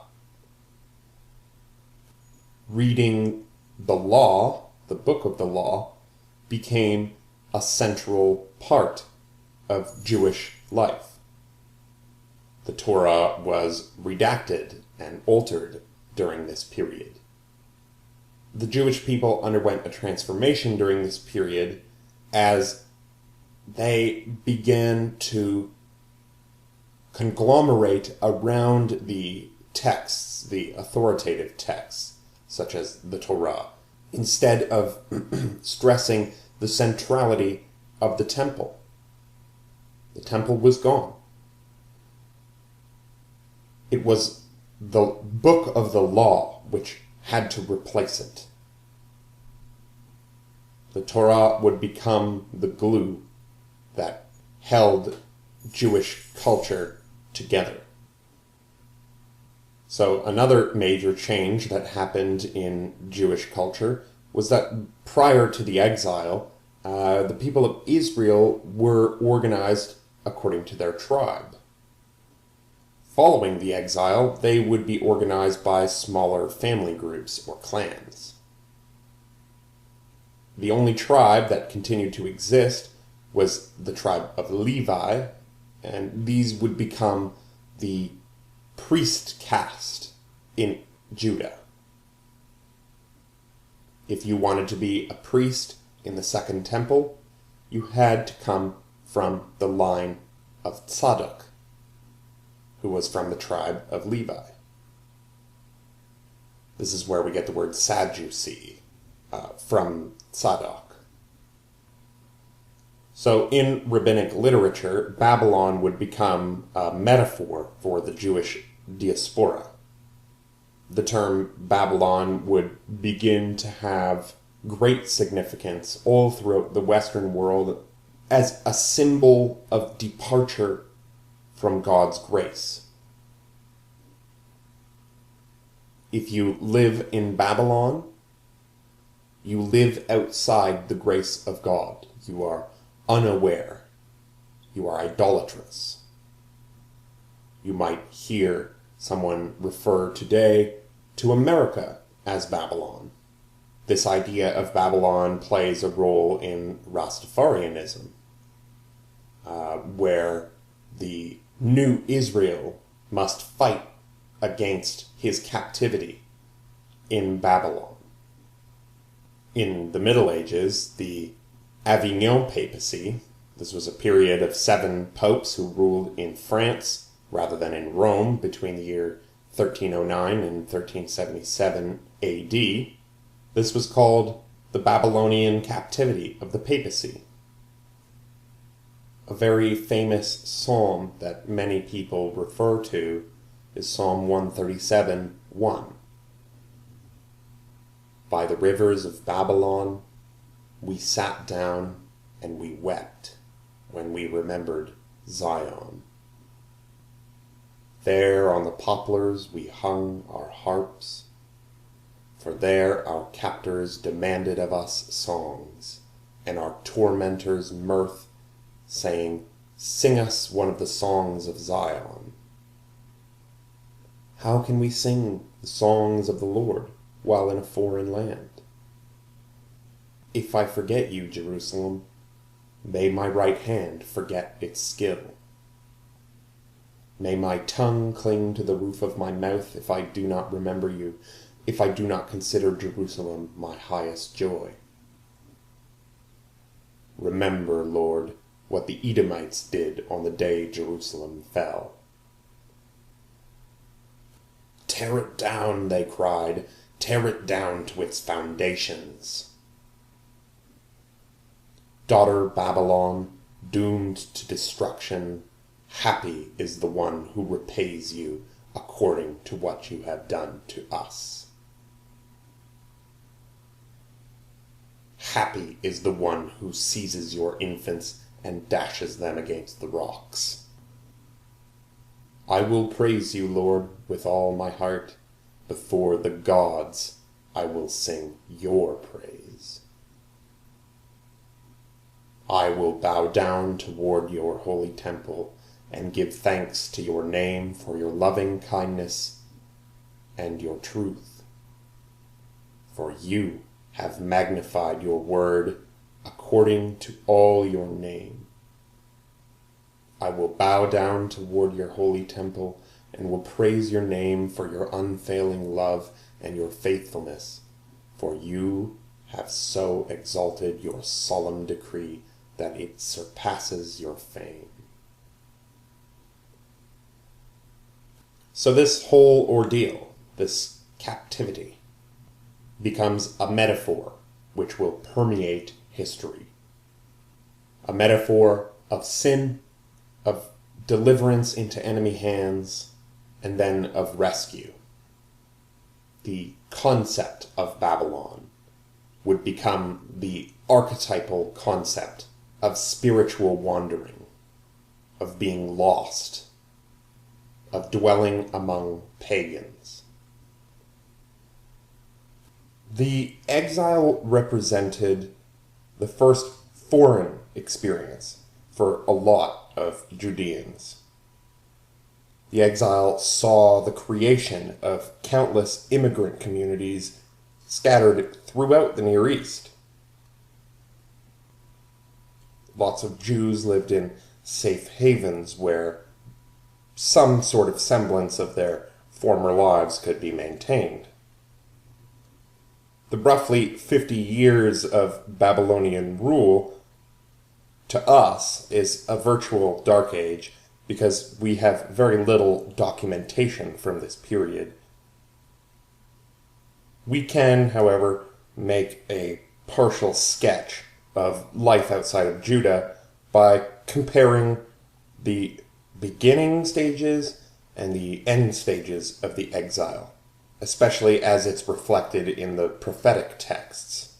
Reading the law, the book of the law, became a central part of Jewish life. The Torah was redacted and altered during this period. The Jewish people underwent a transformation during this period as they began to conglomerate around the texts, the authoritative texts, such as the Torah, instead of stressing the centrality of the temple. The temple was gone. It was the book of the law which had to replace it. The Torah would become the glue that held Jewish culture together. So another major change that happened in Jewish culture was that prior to the exile, the people of Israel were organized according to their tribe. Following the exile, they would be organized by smaller family groups or clans. The only tribe that continued to exist was the tribe of Levi, and these would become the priest caste in Judah. If you wanted to be a priest in the Second Temple, you had to come from the line of Tzadok, who was from the tribe of Levi. This is where we get the word Sadducee, from Tzadok. So in rabbinic literature, Babylon would become a metaphor for the Jewish diaspora. The term Babylon would begin to have great significance all throughout the Western world as a symbol of departure from God's grace. If you live in Babylon, you live outside the grace of God. You are unaware. You are idolatrous. You might hear someone refer today to America as Babylon. This idea of Babylon plays a role in Rastafarianism, where the new Israel must fight against his captivity in Babylon. In the Middle Ages, the Avignon papacy, this was a period of 7 popes who ruled in France rather than in Rome between the year 1309 and 1377 AD. This was called the Babylonian captivity of the papacy. A very famous psalm that many people refer to is Psalm 137:1. By the rivers of Babylon, we sat down and we wept when we remembered Zion. There on the poplars we hung our harps, for there our captors demanded of us songs, and our tormentors mirth, saying, "Sing us one of the songs of Zion." How can we sing the songs of the Lord while in a foreign land? If I forget you, Jerusalem, may my right hand forget its skill. May my tongue cling to the roof of my mouth if I do not remember you, if I do not consider Jerusalem my highest joy. Remember, Lord, what the Edomites did on the day Jerusalem fell. Tear it down, they cried, tear it down to its foundations. Daughter Babylon, doomed to destruction, happy is the one who repays you according to what you have done to us. Happy is the one who seizes your infants and dashes them against the rocks. I will praise you, Lord, with all my heart. Before the gods I will sing your praise. I will bow down toward your holy temple and give thanks to your name for your loving kindness and your truth. For you have magnified your word according to all your name. I will bow down toward your holy temple and will praise your name for your unfailing love and your faithfulness, for you have so exalted your solemn decree that it surpasses your fame. So this whole ordeal, this captivity, becomes a metaphor which will permeate history. A metaphor of sin, of deliverance into enemy hands, and then of rescue. The concept of Babylon would become the archetypal concept of spiritual wandering, of being lost, of dwelling among pagans. The exile represented the first foreign experience for a lot of Judeans. The exile saw the creation of countless immigrant communities scattered throughout the Near East. Lots of Jews lived in safe havens where some sort of semblance of their former lives could be maintained. The roughly 50 years of Babylonian rule, to us, is a virtual dark age because we have very little documentation from this period. We can, however, make a partial sketch of life outside of Judah by comparing the beginning stages and the end stages of the exile, especially as it's reflected in the prophetic texts.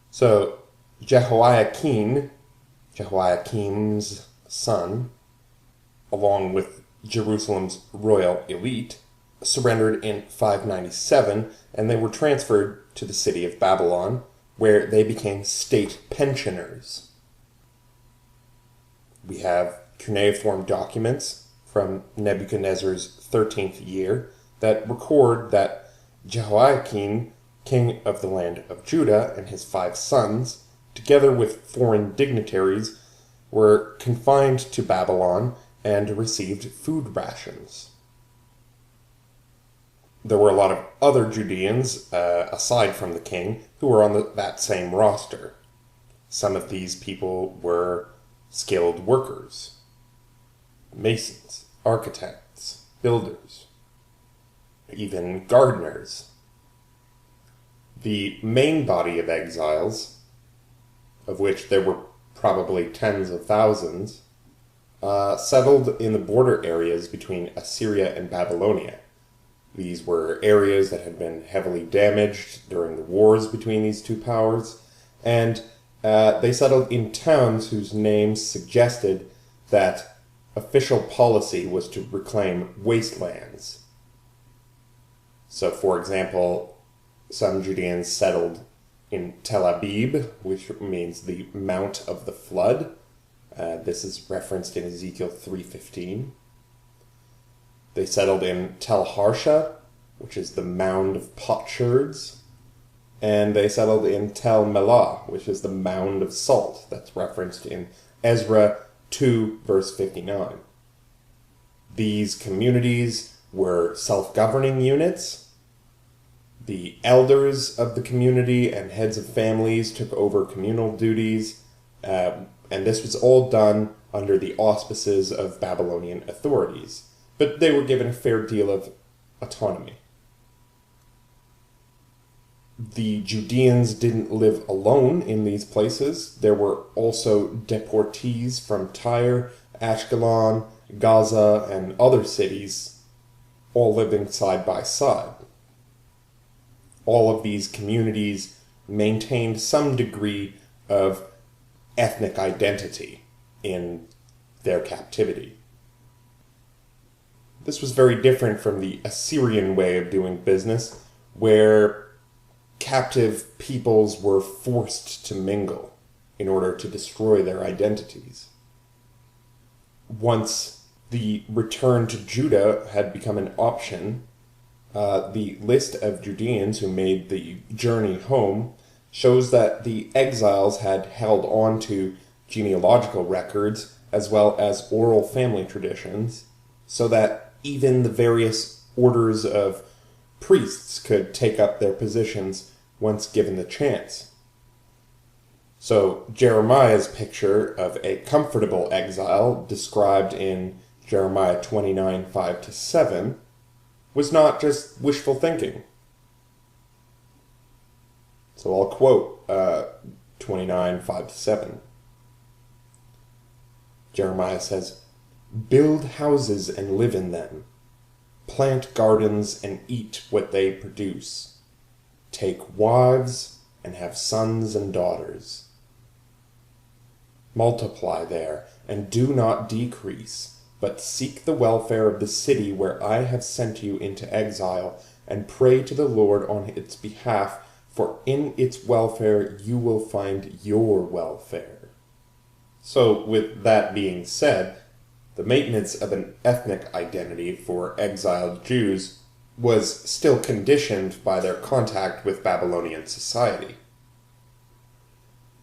So, Jehoiakim's son, along with Jerusalem's royal elite, surrendered in 597, and they were transferred to the city of Babylon, where they became state pensioners. We have cuneiform documents from Nebuchadnezzar's 13th year that record that Jehoiakim, king of the land of Judah, and his 5 sons, together with foreign dignitaries, were confined to Babylon and received food rations. There were a lot of other Judeans, aside from the king, who were on that same roster. Some of these people were skilled workers, masons, architects, builders, even gardeners. The main body of exiles, of which there were probably tens of thousands, settled in the border areas between Assyria and Babylonia. These were areas that had been heavily damaged during the wars between these two powers, and they settled in towns whose names suggested that official policy was to reclaim wastelands. So, for example, some Judeans settled in Tel Abib, which means the Mount of the Flood. This is referenced in Ezekiel 3:15. They settled in Tel Harsha, which is the Mound of Potsherds. And they settled in Tel Melah, which is the Mound of Salt. That's referenced in Ezra 2, verse 59. These communities were self-governing units. The elders of the community and heads of families took over communal duties, and this was all done under the auspices of Babylonian authorities, but they were given a fair deal of autonomy. The Judeans didn't live alone in these places. There were also deportees from Tyre, Ashkelon, Gaza, and other cities, all living side by side. All of these communities maintained some degree of ethnic identity in their captivity. This was very different from the Assyrian way of doing business, where captive peoples were forced to mingle in order to destroy their identities. once the return to Judah had become an option, the list of Judeans who made the journey home shows that the exiles had held on to genealogical records as well as oral family traditions, so that even the various orders of priests could take up their positions once given the chance. So Jeremiah's picture of a comfortable exile, described in Jeremiah 29, 5-7, was not just wishful thinking. So I'll quote 29, 5-7. Jeremiah says, "Build houses and live in them. Plant gardens and eat what they produce. Take wives and have sons and daughters. Multiply there and do not decrease, but seek the welfare of the city where I have sent you into exile, and pray to the Lord on its behalf, for in its welfare you will find your welfare." So, with that being said, the maintenance of an ethnic identity for exiled Jews was still conditioned by their contact with Babylonian society.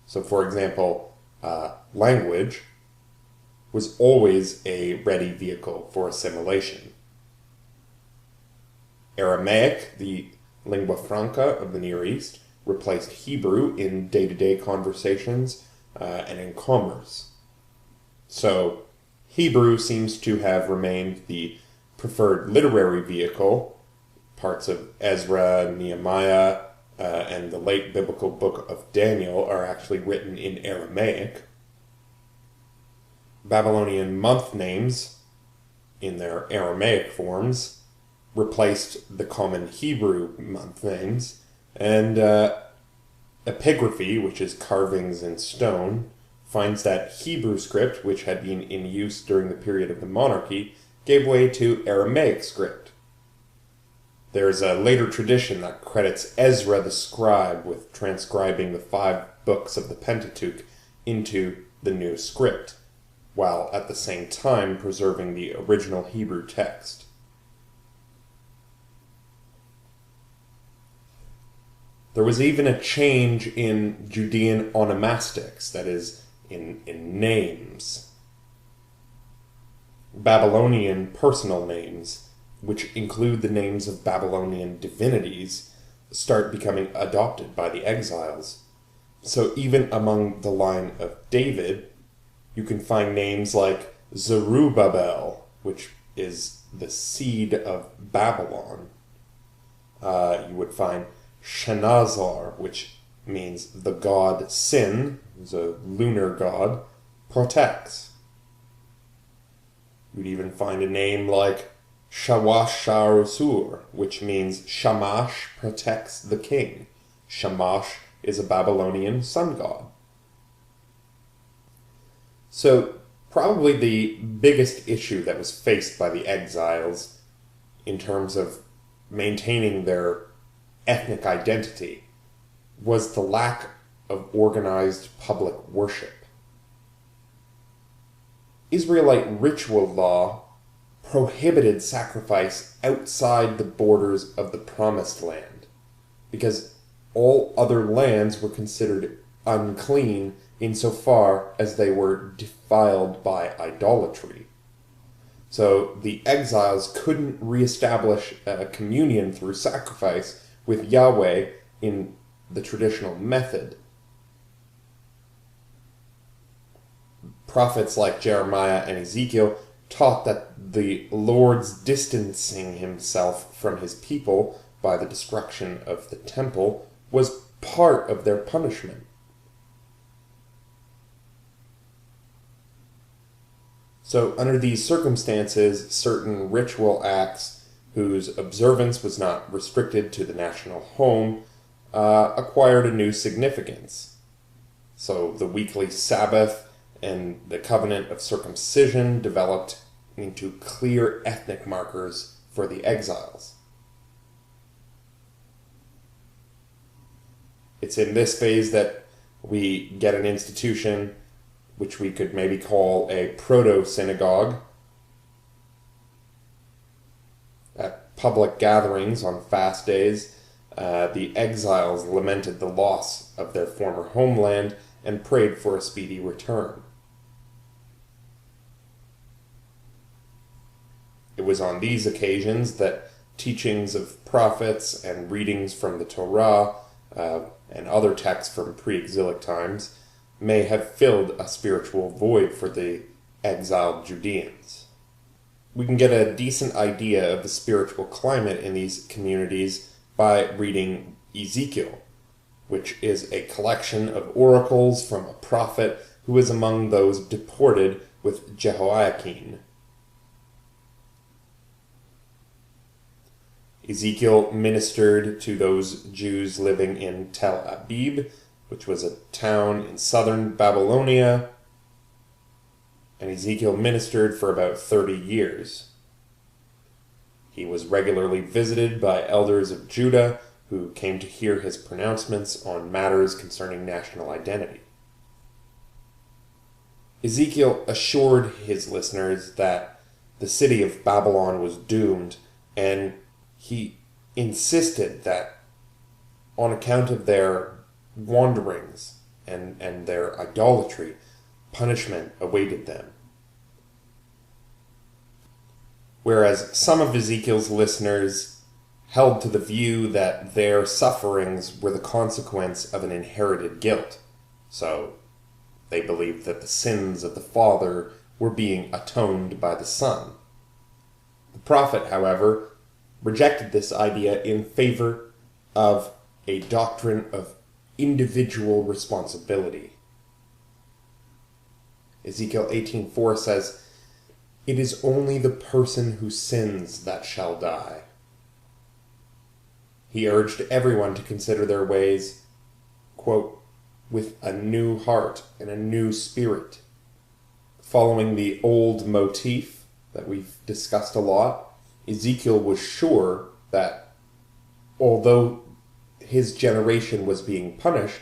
So, for example, language was always a ready vehicle for assimilation. Aramaic, the lingua franca of the Near East, replaced Hebrew in day-to-day conversations and in commerce. So, Hebrew seems to have remained the preferred literary vehicle. Parts of Ezra, Nehemiah, and the late biblical book of Daniel are actually written in Aramaic. Babylonian month names, in their Aramaic forms, replaced the common Hebrew month names, and epigraphy, which is carvings in stone, finds that Hebrew script, which had been in use during the period of the monarchy, gave way to Aramaic script. There's a later tradition that credits Ezra the scribe with transcribing the 5 books of the Pentateuch into the new script, while at the same time preserving the original Hebrew text. There was even a change in Judean onomastics, that is, in names. Babylonian personal names, which include the names of Babylonian divinities, start becoming adopted by the exiles. So even among the line of David, you can find names like Zerubbabel, which is the seed of Babylon. You would find Shenazar, which means the god Sin, who's a lunar god, protects. You'd even find a name like Shawasharusur, which means Shamash protects the king. Shamash is a Babylonian sun god. So, probably the biggest issue that was faced by the exiles in terms of maintaining their ethnic identity was the lack of organized public worship. Israelite ritual law prohibited sacrifice outside the borders of the Promised Land, because all other lands were considered unclean insofar as they were defiled by idolatry. So the exiles couldn't reestablish a communion through sacrifice with Yahweh in the traditional method. Prophets like Jeremiah and Ezekiel taught that the Lord's distancing himself from his people by the destruction of the temple was part of their punishment. So under these circumstances, certain ritual acts whose observance was not restricted to the national home acquired a new significance. So the weekly Sabbath and the covenant of circumcision developed into clear ethnic markers for the exiles. It's in this phase that we get an institution which we could maybe call a proto-synagogue. At public gatherings on fast days, the exiles lamented the loss of their former homeland and prayed for a speedy return. It was on these occasions that teachings of prophets and readings from the Torah and other texts from pre-exilic times may have filled a spiritual void for the exiled Judeans. We can get a decent idea of the spiritual climate in these communities by reading Ezekiel, which is a collection of oracles from a prophet who was among those deported with Jehoiakim. Ezekiel ministered to those Jews living in Tel Abib, which was a town in southern Babylonia, and Ezekiel ministered for about 30 years. He was regularly visited by elders of Judah who came to hear his pronouncements on matters concerning national identity. Ezekiel assured his listeners that the city of Babylon was doomed, and he insisted that on account of their wanderings and their idolatry, punishment awaited them. Whereas some of Ezekiel's listeners held to the view that their sufferings were the consequence of an inherited guilt, so they believed that the sins of the father were being atoned by the son. The prophet, however, rejected this idea in favor of a doctrine of individual responsibility. Ezekiel 18:4 says, "It is only the person who sins that shall die." He urged everyone to consider their ways, quote, "with a new heart and a new spirit." Following the old motif that we've discussed a lot, Ezekiel was sure that although his generation was being punished,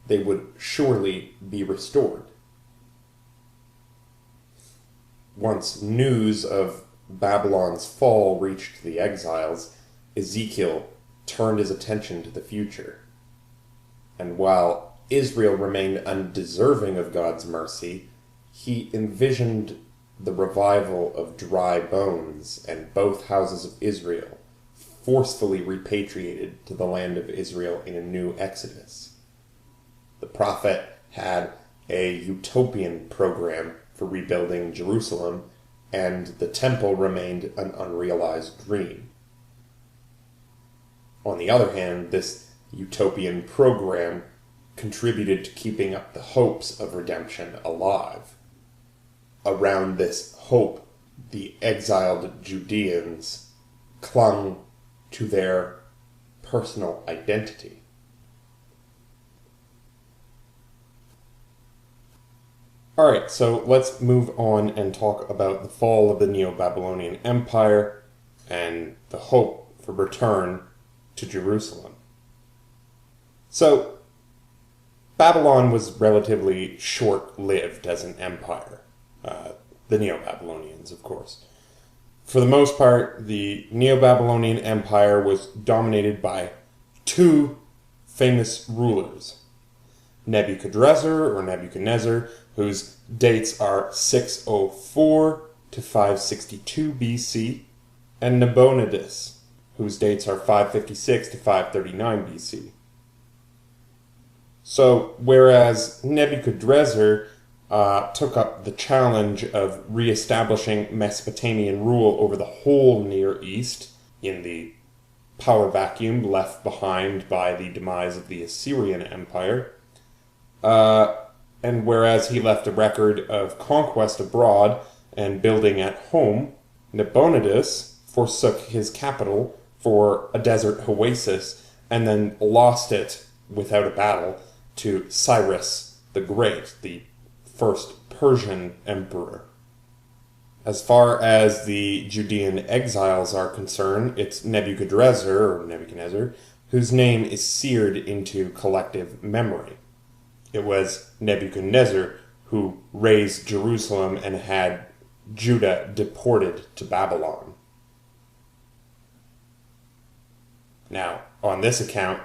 they would surely be restored. Once news of Babylon's fall reached the exiles, Ezekiel turned his attention to the future. And while Israel remained undeserving of God's mercy, he envisioned the revival of dry bones, and both houses of Israel forcefully repatriated to the land of Israel in a new exodus. The prophet had a utopian program for rebuilding Jerusalem, and the temple remained an unrealized dream. On the other hand, this utopian program contributed to keeping up the hopes of redemption alive. Around this hope, the exiled Judeans clung to their personal identity. Alright, so let's move on and talk about the fall of the Neo-Babylonian Empire and the hope for return to Jerusalem. So, Babylon was relatively short-lived as an empire. The Neo-Babylonians, of course. For the most part, the Neo-Babylonian Empire was dominated two famous rulers. Nebuchadnezzar, whose dates are 604 to 562 BC, and Nabonidus, whose dates are 556 to 539 BC. So, whereas Nebuchadnezzar took up the challenge of re-establishing Mesopotamian rule over the whole Near East in the power vacuum left behind by the demise of the Assyrian Empire, and whereas he left a record of conquest abroad and building at home, Nabonidus forsook his capital for a desert oasis and then lost it without a battle to Cyrus the Great, the first Persian emperor. As far as the Judean exiles are concerned, it's Nebuchadnezzar, whose name is seared into collective memory. It was Nebuchadnezzar who razed Jerusalem and had Judah deported to Babylon. Now, on this account,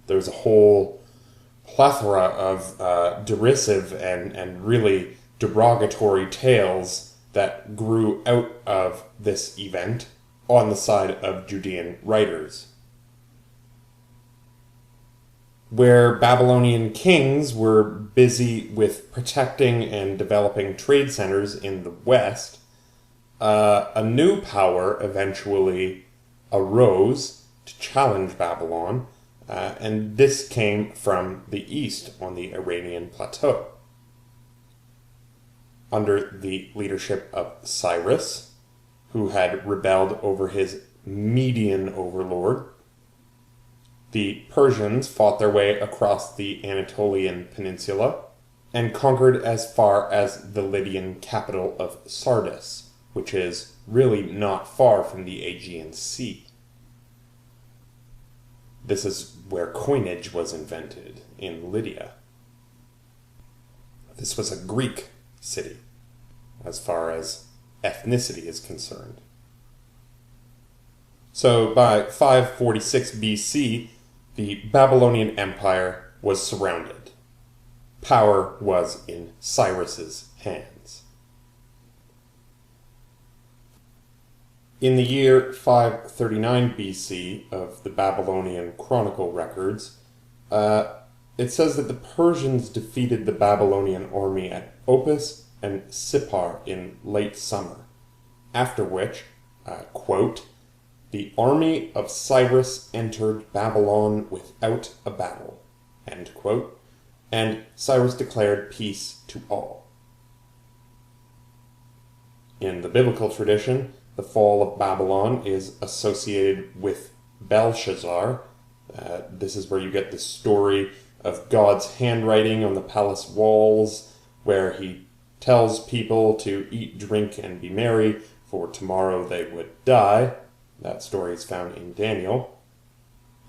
there's a whole plethora of derisive and really derogatory tales that grew out of this event on the side of Judean writers. Where Babylonian kings were busy with protecting and developing trade centers in the west, a new power eventually arose to challenge Babylon, and this came from the east on the Iranian plateau. Under the leadership of Cyrus, who had rebelled over his Median overlord, the Persians fought their way across the Anatolian peninsula and conquered as far as the Lydian capital of Sardis, which is really not far from the Aegean Sea. This is where coinage was invented, in Lydia. This was a Greek city, as far as ethnicity is concerned. So by 546 BC, the Babylonian Empire was surrounded. Power was in Cyrus's hands. In the year 539 BC of the Babylonian Chronicle records, it says that the Persians defeated the Babylonian army at Opis and Sippar in late summer, after which, quote, "The army of Cyrus entered Babylon without a battle," end quote, and Cyrus declared peace to all. In the biblical tradition, the fall of Babylon is associated with Belshazzar. This is where you get the story of God's handwriting on the palace walls, where he tells people to eat, drink, and be merry, for tomorrow they would die. That story is found in Daniel.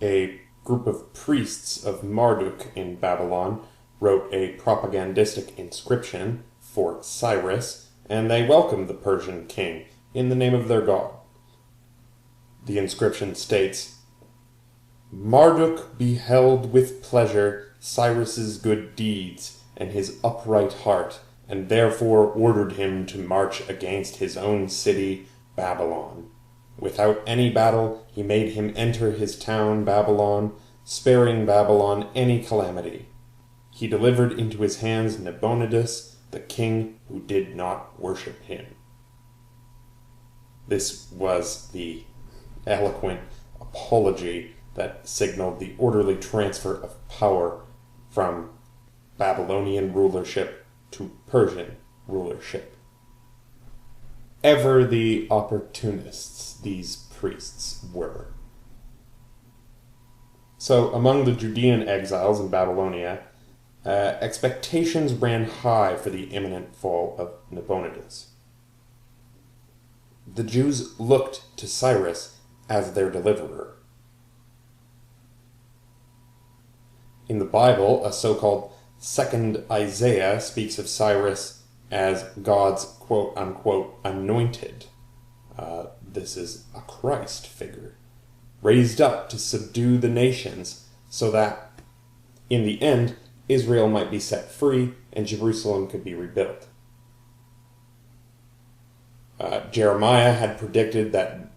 A group of priests of Marduk in Babylon wrote a propagandistic inscription for Cyrus, and they welcomed the Persian king in the name of their god. The inscription states, "Marduk beheld with pleasure Cyrus's good deeds and his upright heart, and therefore ordered him to march against his own city, Babylon. Without any battle, he made him enter his town, Babylon, sparing Babylon any calamity. He delivered into his hands Nabonidus, the king who did not worship him." This was the eloquent apology that signaled the orderly transfer of power from Babylonian rulership to Persian rulership. Ever the opportunists these priests were. So among the Judean exiles in Babylonia, expectations ran high for the imminent fall of Nabonidus. The Jews looked to Cyrus as their deliverer. In the Bible, a so-called second Isaiah speaks of Cyrus as God's quote-unquote anointed. This is a Christ figure, raised up to subdue the nations so that, in the end, Israel might be set free and Jerusalem could be rebuilt. Jeremiah had predicted that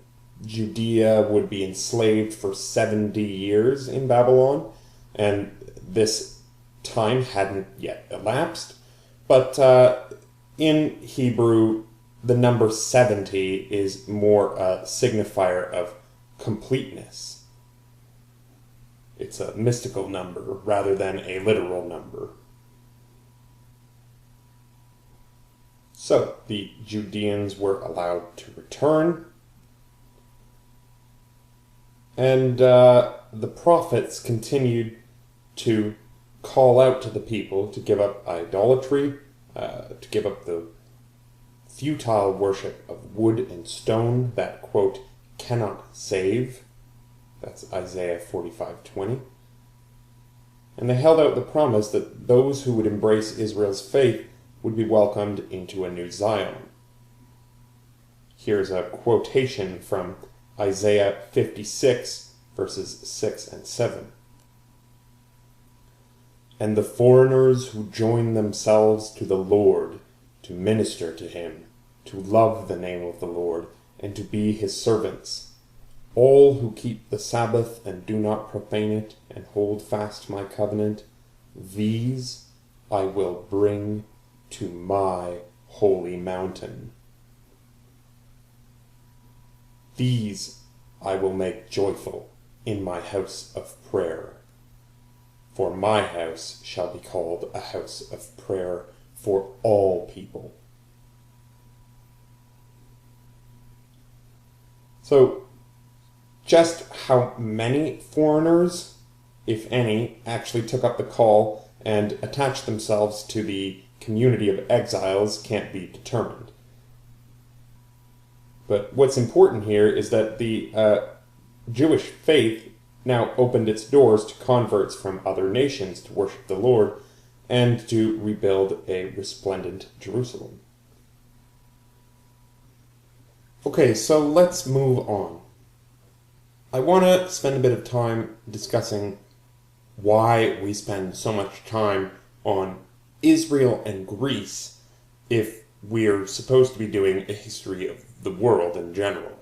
Judea would be enslaved for 70 years in Babylon, and this time hadn't yet elapsed, but in Hebrew, the number 70 is more a signifier of completeness. It's a mystical number rather than a literal number. So, the Judeans were allowed to return, and the prophets continued to call out to the people to give up idolatry, to give up the futile worship of wood and stone that, quote, cannot save. That's Isaiah 45:20. And they held out the promise that those who would embrace Israel's faith would be welcomed into a new Zion. Here's a quotation from Isaiah 56, verses 6 and 7. "And the foreigners who join themselves to the Lord, to minister to him, to love the name of the Lord, and to be his servants, all who keep the Sabbath and do not profane it, and hold fast my covenant, these I will bring to my holy mountain. These I will make joyful in my house of prayer. For my house shall be called a house of prayer for all people." So, just how many foreigners, if any, actually took up the call and attached themselves to the community of exiles can't be determined. But what's important here is that the Jewish faith now opened its doors to converts from other nations to worship the Lord and to rebuild a resplendent Jerusalem. Okay, so let's move on. I want to spend a bit of time discussing why we spend so much time on Israel and Greece if we're supposed to be doing a history of the world in general.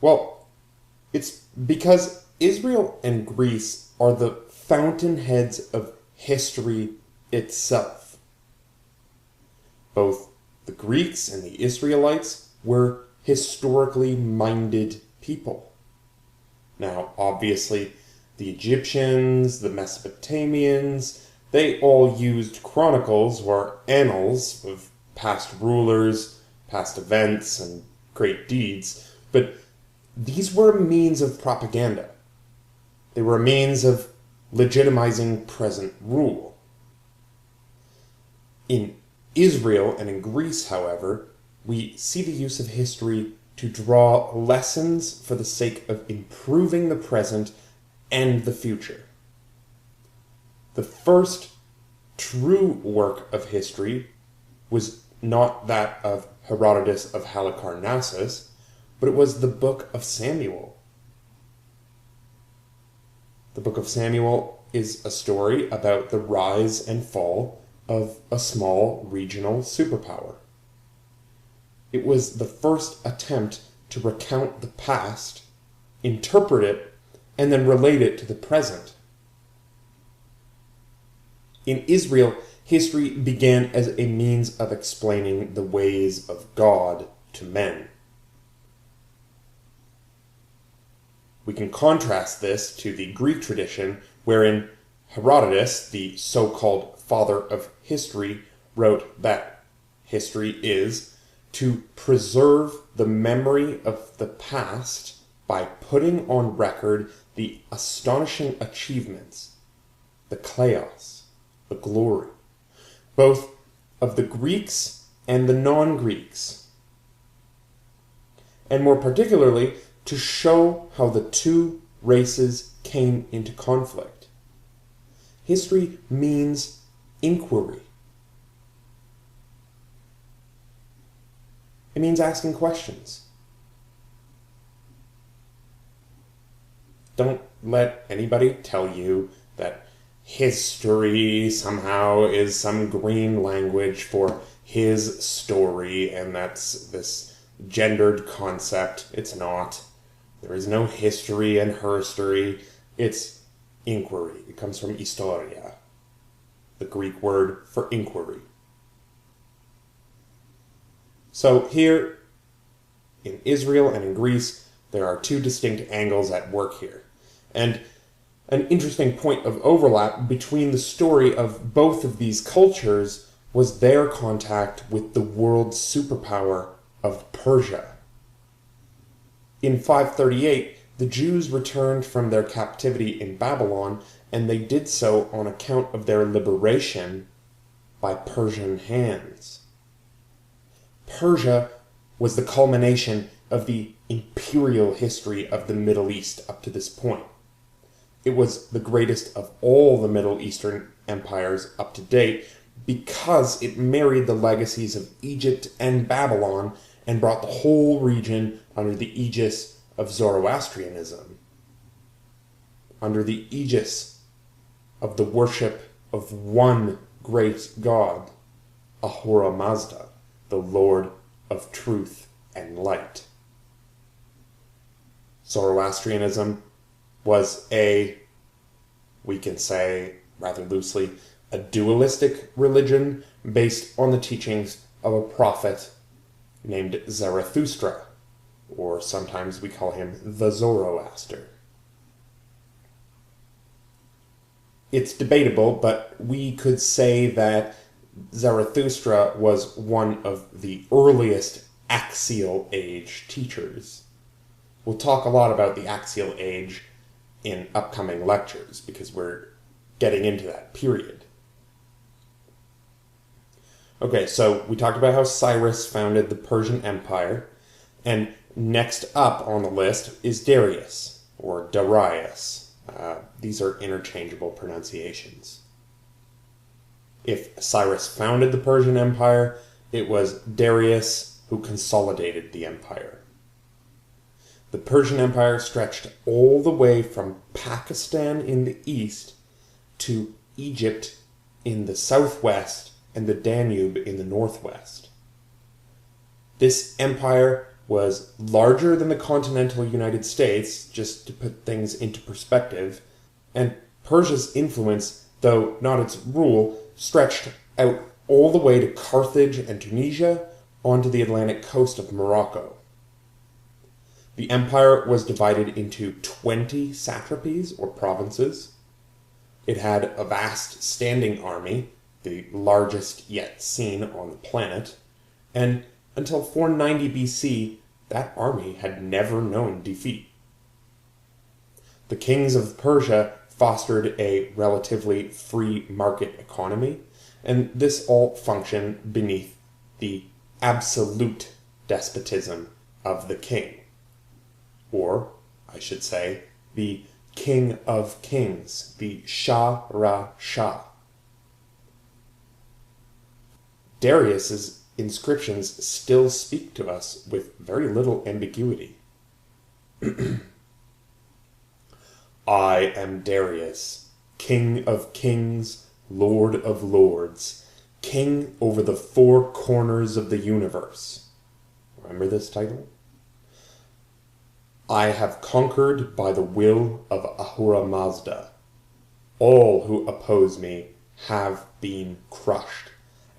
Well, it's because Israel and Greece are the fountainheads of history itself. Both the Greeks and the Israelites were historically minded people. Now, obviously, the Egyptians, the Mesopotamians, they all used chronicles or annals of past rulers, past events, and great deeds, but these were a means of propaganda. They were a means of legitimizing present rule. In Israel and in Greece, however, we see the use of history to draw lessons for the sake of improving the present and the future. The first true work of history was not that of Herodotus of Halicarnassus, but it was the Book of Samuel. The Book of Samuel is a story about the rise and fall of a small regional superpower. It was the first attempt to recount the past, interpret it, and then relate it to the present. In Israel, history began as a means of explaining the ways of God to men. We can contrast this to the Greek tradition, wherein Herodotus, the so-called father of history, wrote that history is to preserve the memory of the past by putting on record the astonishing achievements, the kleos, the glory, both of the Greeks and the non-Greeks, and more particularly, to show how the two races came into conflict. History means inquiry. It means asking questions. Don't let anybody tell you that history somehow is some green language for his story, and that's this gendered concept. It's not. There is no history and herstory. It's inquiry. It comes from historia, the Greek word for inquiry. So here, in Israel and in Greece, there are two distinct angles at work here. And an interesting point of overlap between the story of both of these cultures was their contact with the world superpower of Persia. In 538, the Jews returned from their captivity in Babylon, and they did so on account of their liberation by Persian hands. Persia was the culmination of the imperial history of the Middle East up to this point. It was the greatest of all the Middle Eastern empires up to date, because it married the legacies of Egypt and Babylon and brought the whole region under the aegis of Zoroastrianism, under the aegis of the worship of one great God, Ahura Mazda, the Lord of truth and light. Zoroastrianism was we can say rather loosely, a dualistic religion based on the teachings of a prophet named Zarathustra, or sometimes we call him the Zoroaster. It's debatable, but we could say that Zarathustra was one of the earliest Axial Age teachers. We'll talk a lot about the Axial Age in upcoming lectures, because we're getting into that period. Okay, so we talked about how Cyrus founded the Persian Empire, and next up on the list is Darius, or Darius. These are interchangeable pronunciations. If Cyrus founded the Persian Empire, it was Darius who consolidated the empire. The Persian Empire stretched all the way from Pakistan in the east to Egypt in the southwest and the Danube in the northwest. This empire was larger than the continental United States, just to put things into perspective, and Persia's influence, though not its rule, stretched out all the way to Carthage and Tunisia onto the Atlantic coast of Morocco. The empire was divided into 20 satrapies, or provinces. It had a vast standing army, the largest yet seen on the planet, and until 490 BC, that army had never known defeat. The kings of Persia fostered a relatively free market economy, and this all functioned beneath the absolute despotism of the king. Or, I should say, the King of Kings, the Shah Ra Shah. Darius's inscriptions still speak to us with very little ambiguity. I am Darius, King of Kings, Lord of Lords, King over the four corners of the universe. Remember this title? I have conquered by the will of Ahura Mazda. All who oppose me have been crushed,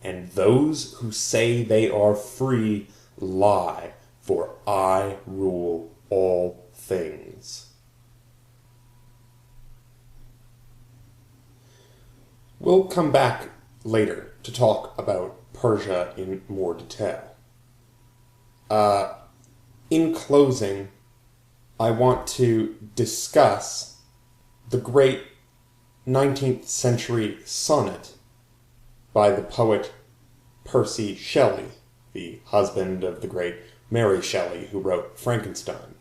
and those who say they are free lie, for I rule all things. We'll come back later to talk about Persia in more detail. In closing, I want to discuss the great 19th century sonnet by the poet Percy Shelley, the husband of the great Mary Shelley, who wrote Frankenstein.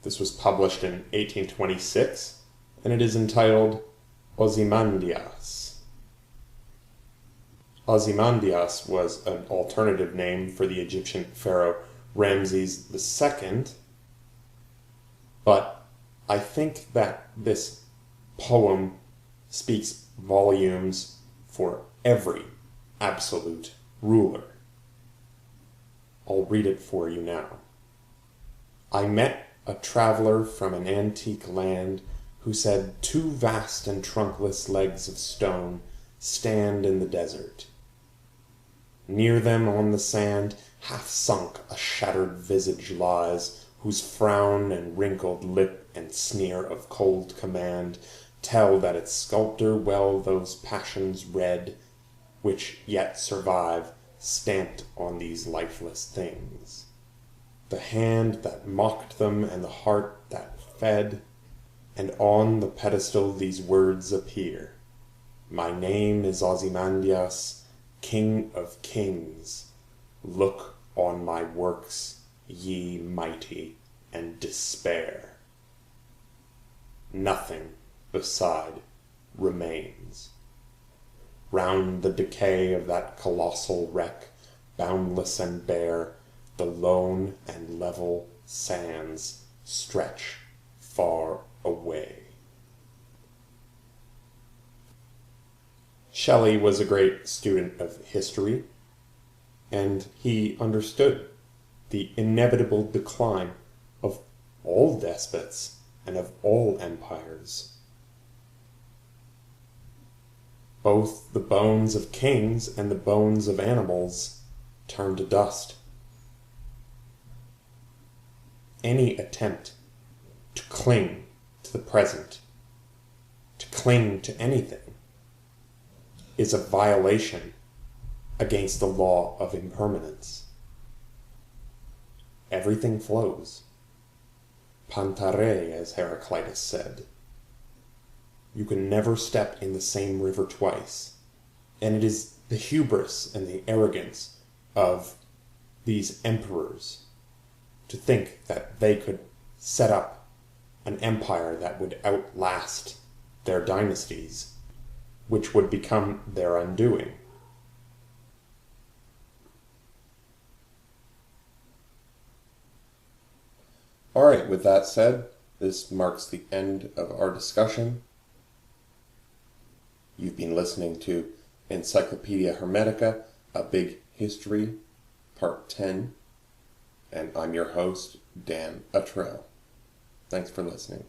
This was published in 1826, and it is entitled Ozymandias. Ozymandias was an alternative name for the Egyptian pharaoh Ramses II, but I think that this poem speaks volumes for every absolute ruler. I'll read it for you now. I met a traveler from an antique land who said 2 vast and trunkless legs of stone stand in the desert. Near them on the sand, half sunk, a shattered visage lies, whose frown and wrinkled lip and sneer of cold command tell that its sculptor well those passions read, which yet survive, stamped on these lifeless things. The hand that mocked them and the heart that fed, and on the pedestal these words appear. My name is Ozymandias, King of Kings. Look on my works, ye mighty, and despair. Nothing beside remains. round the decay of that colossal wreck, boundless and bare, the lone and level sands stretch far away. Shelley was a great student of history, and he understood the inevitable decline of all despots and of all empires. Both the bones of kings and the bones of animals turn to dust. Any attempt to cling to the present, to cling to anything, is a violation against the law of impermanence. Everything flows. Pantare, as Heraclitus said. You can never step in the same river twice. And it is the hubris and the arrogance of these emperors to think that they could set up an empire that would outlast their dynasties, which would become their undoing. Alright, with that said, this marks the end of our discussion. You've been listening to Encyclopedia Hermetica, A Big History, Part 10, and I'm your host, Dan Uttrell. Thanks for listening.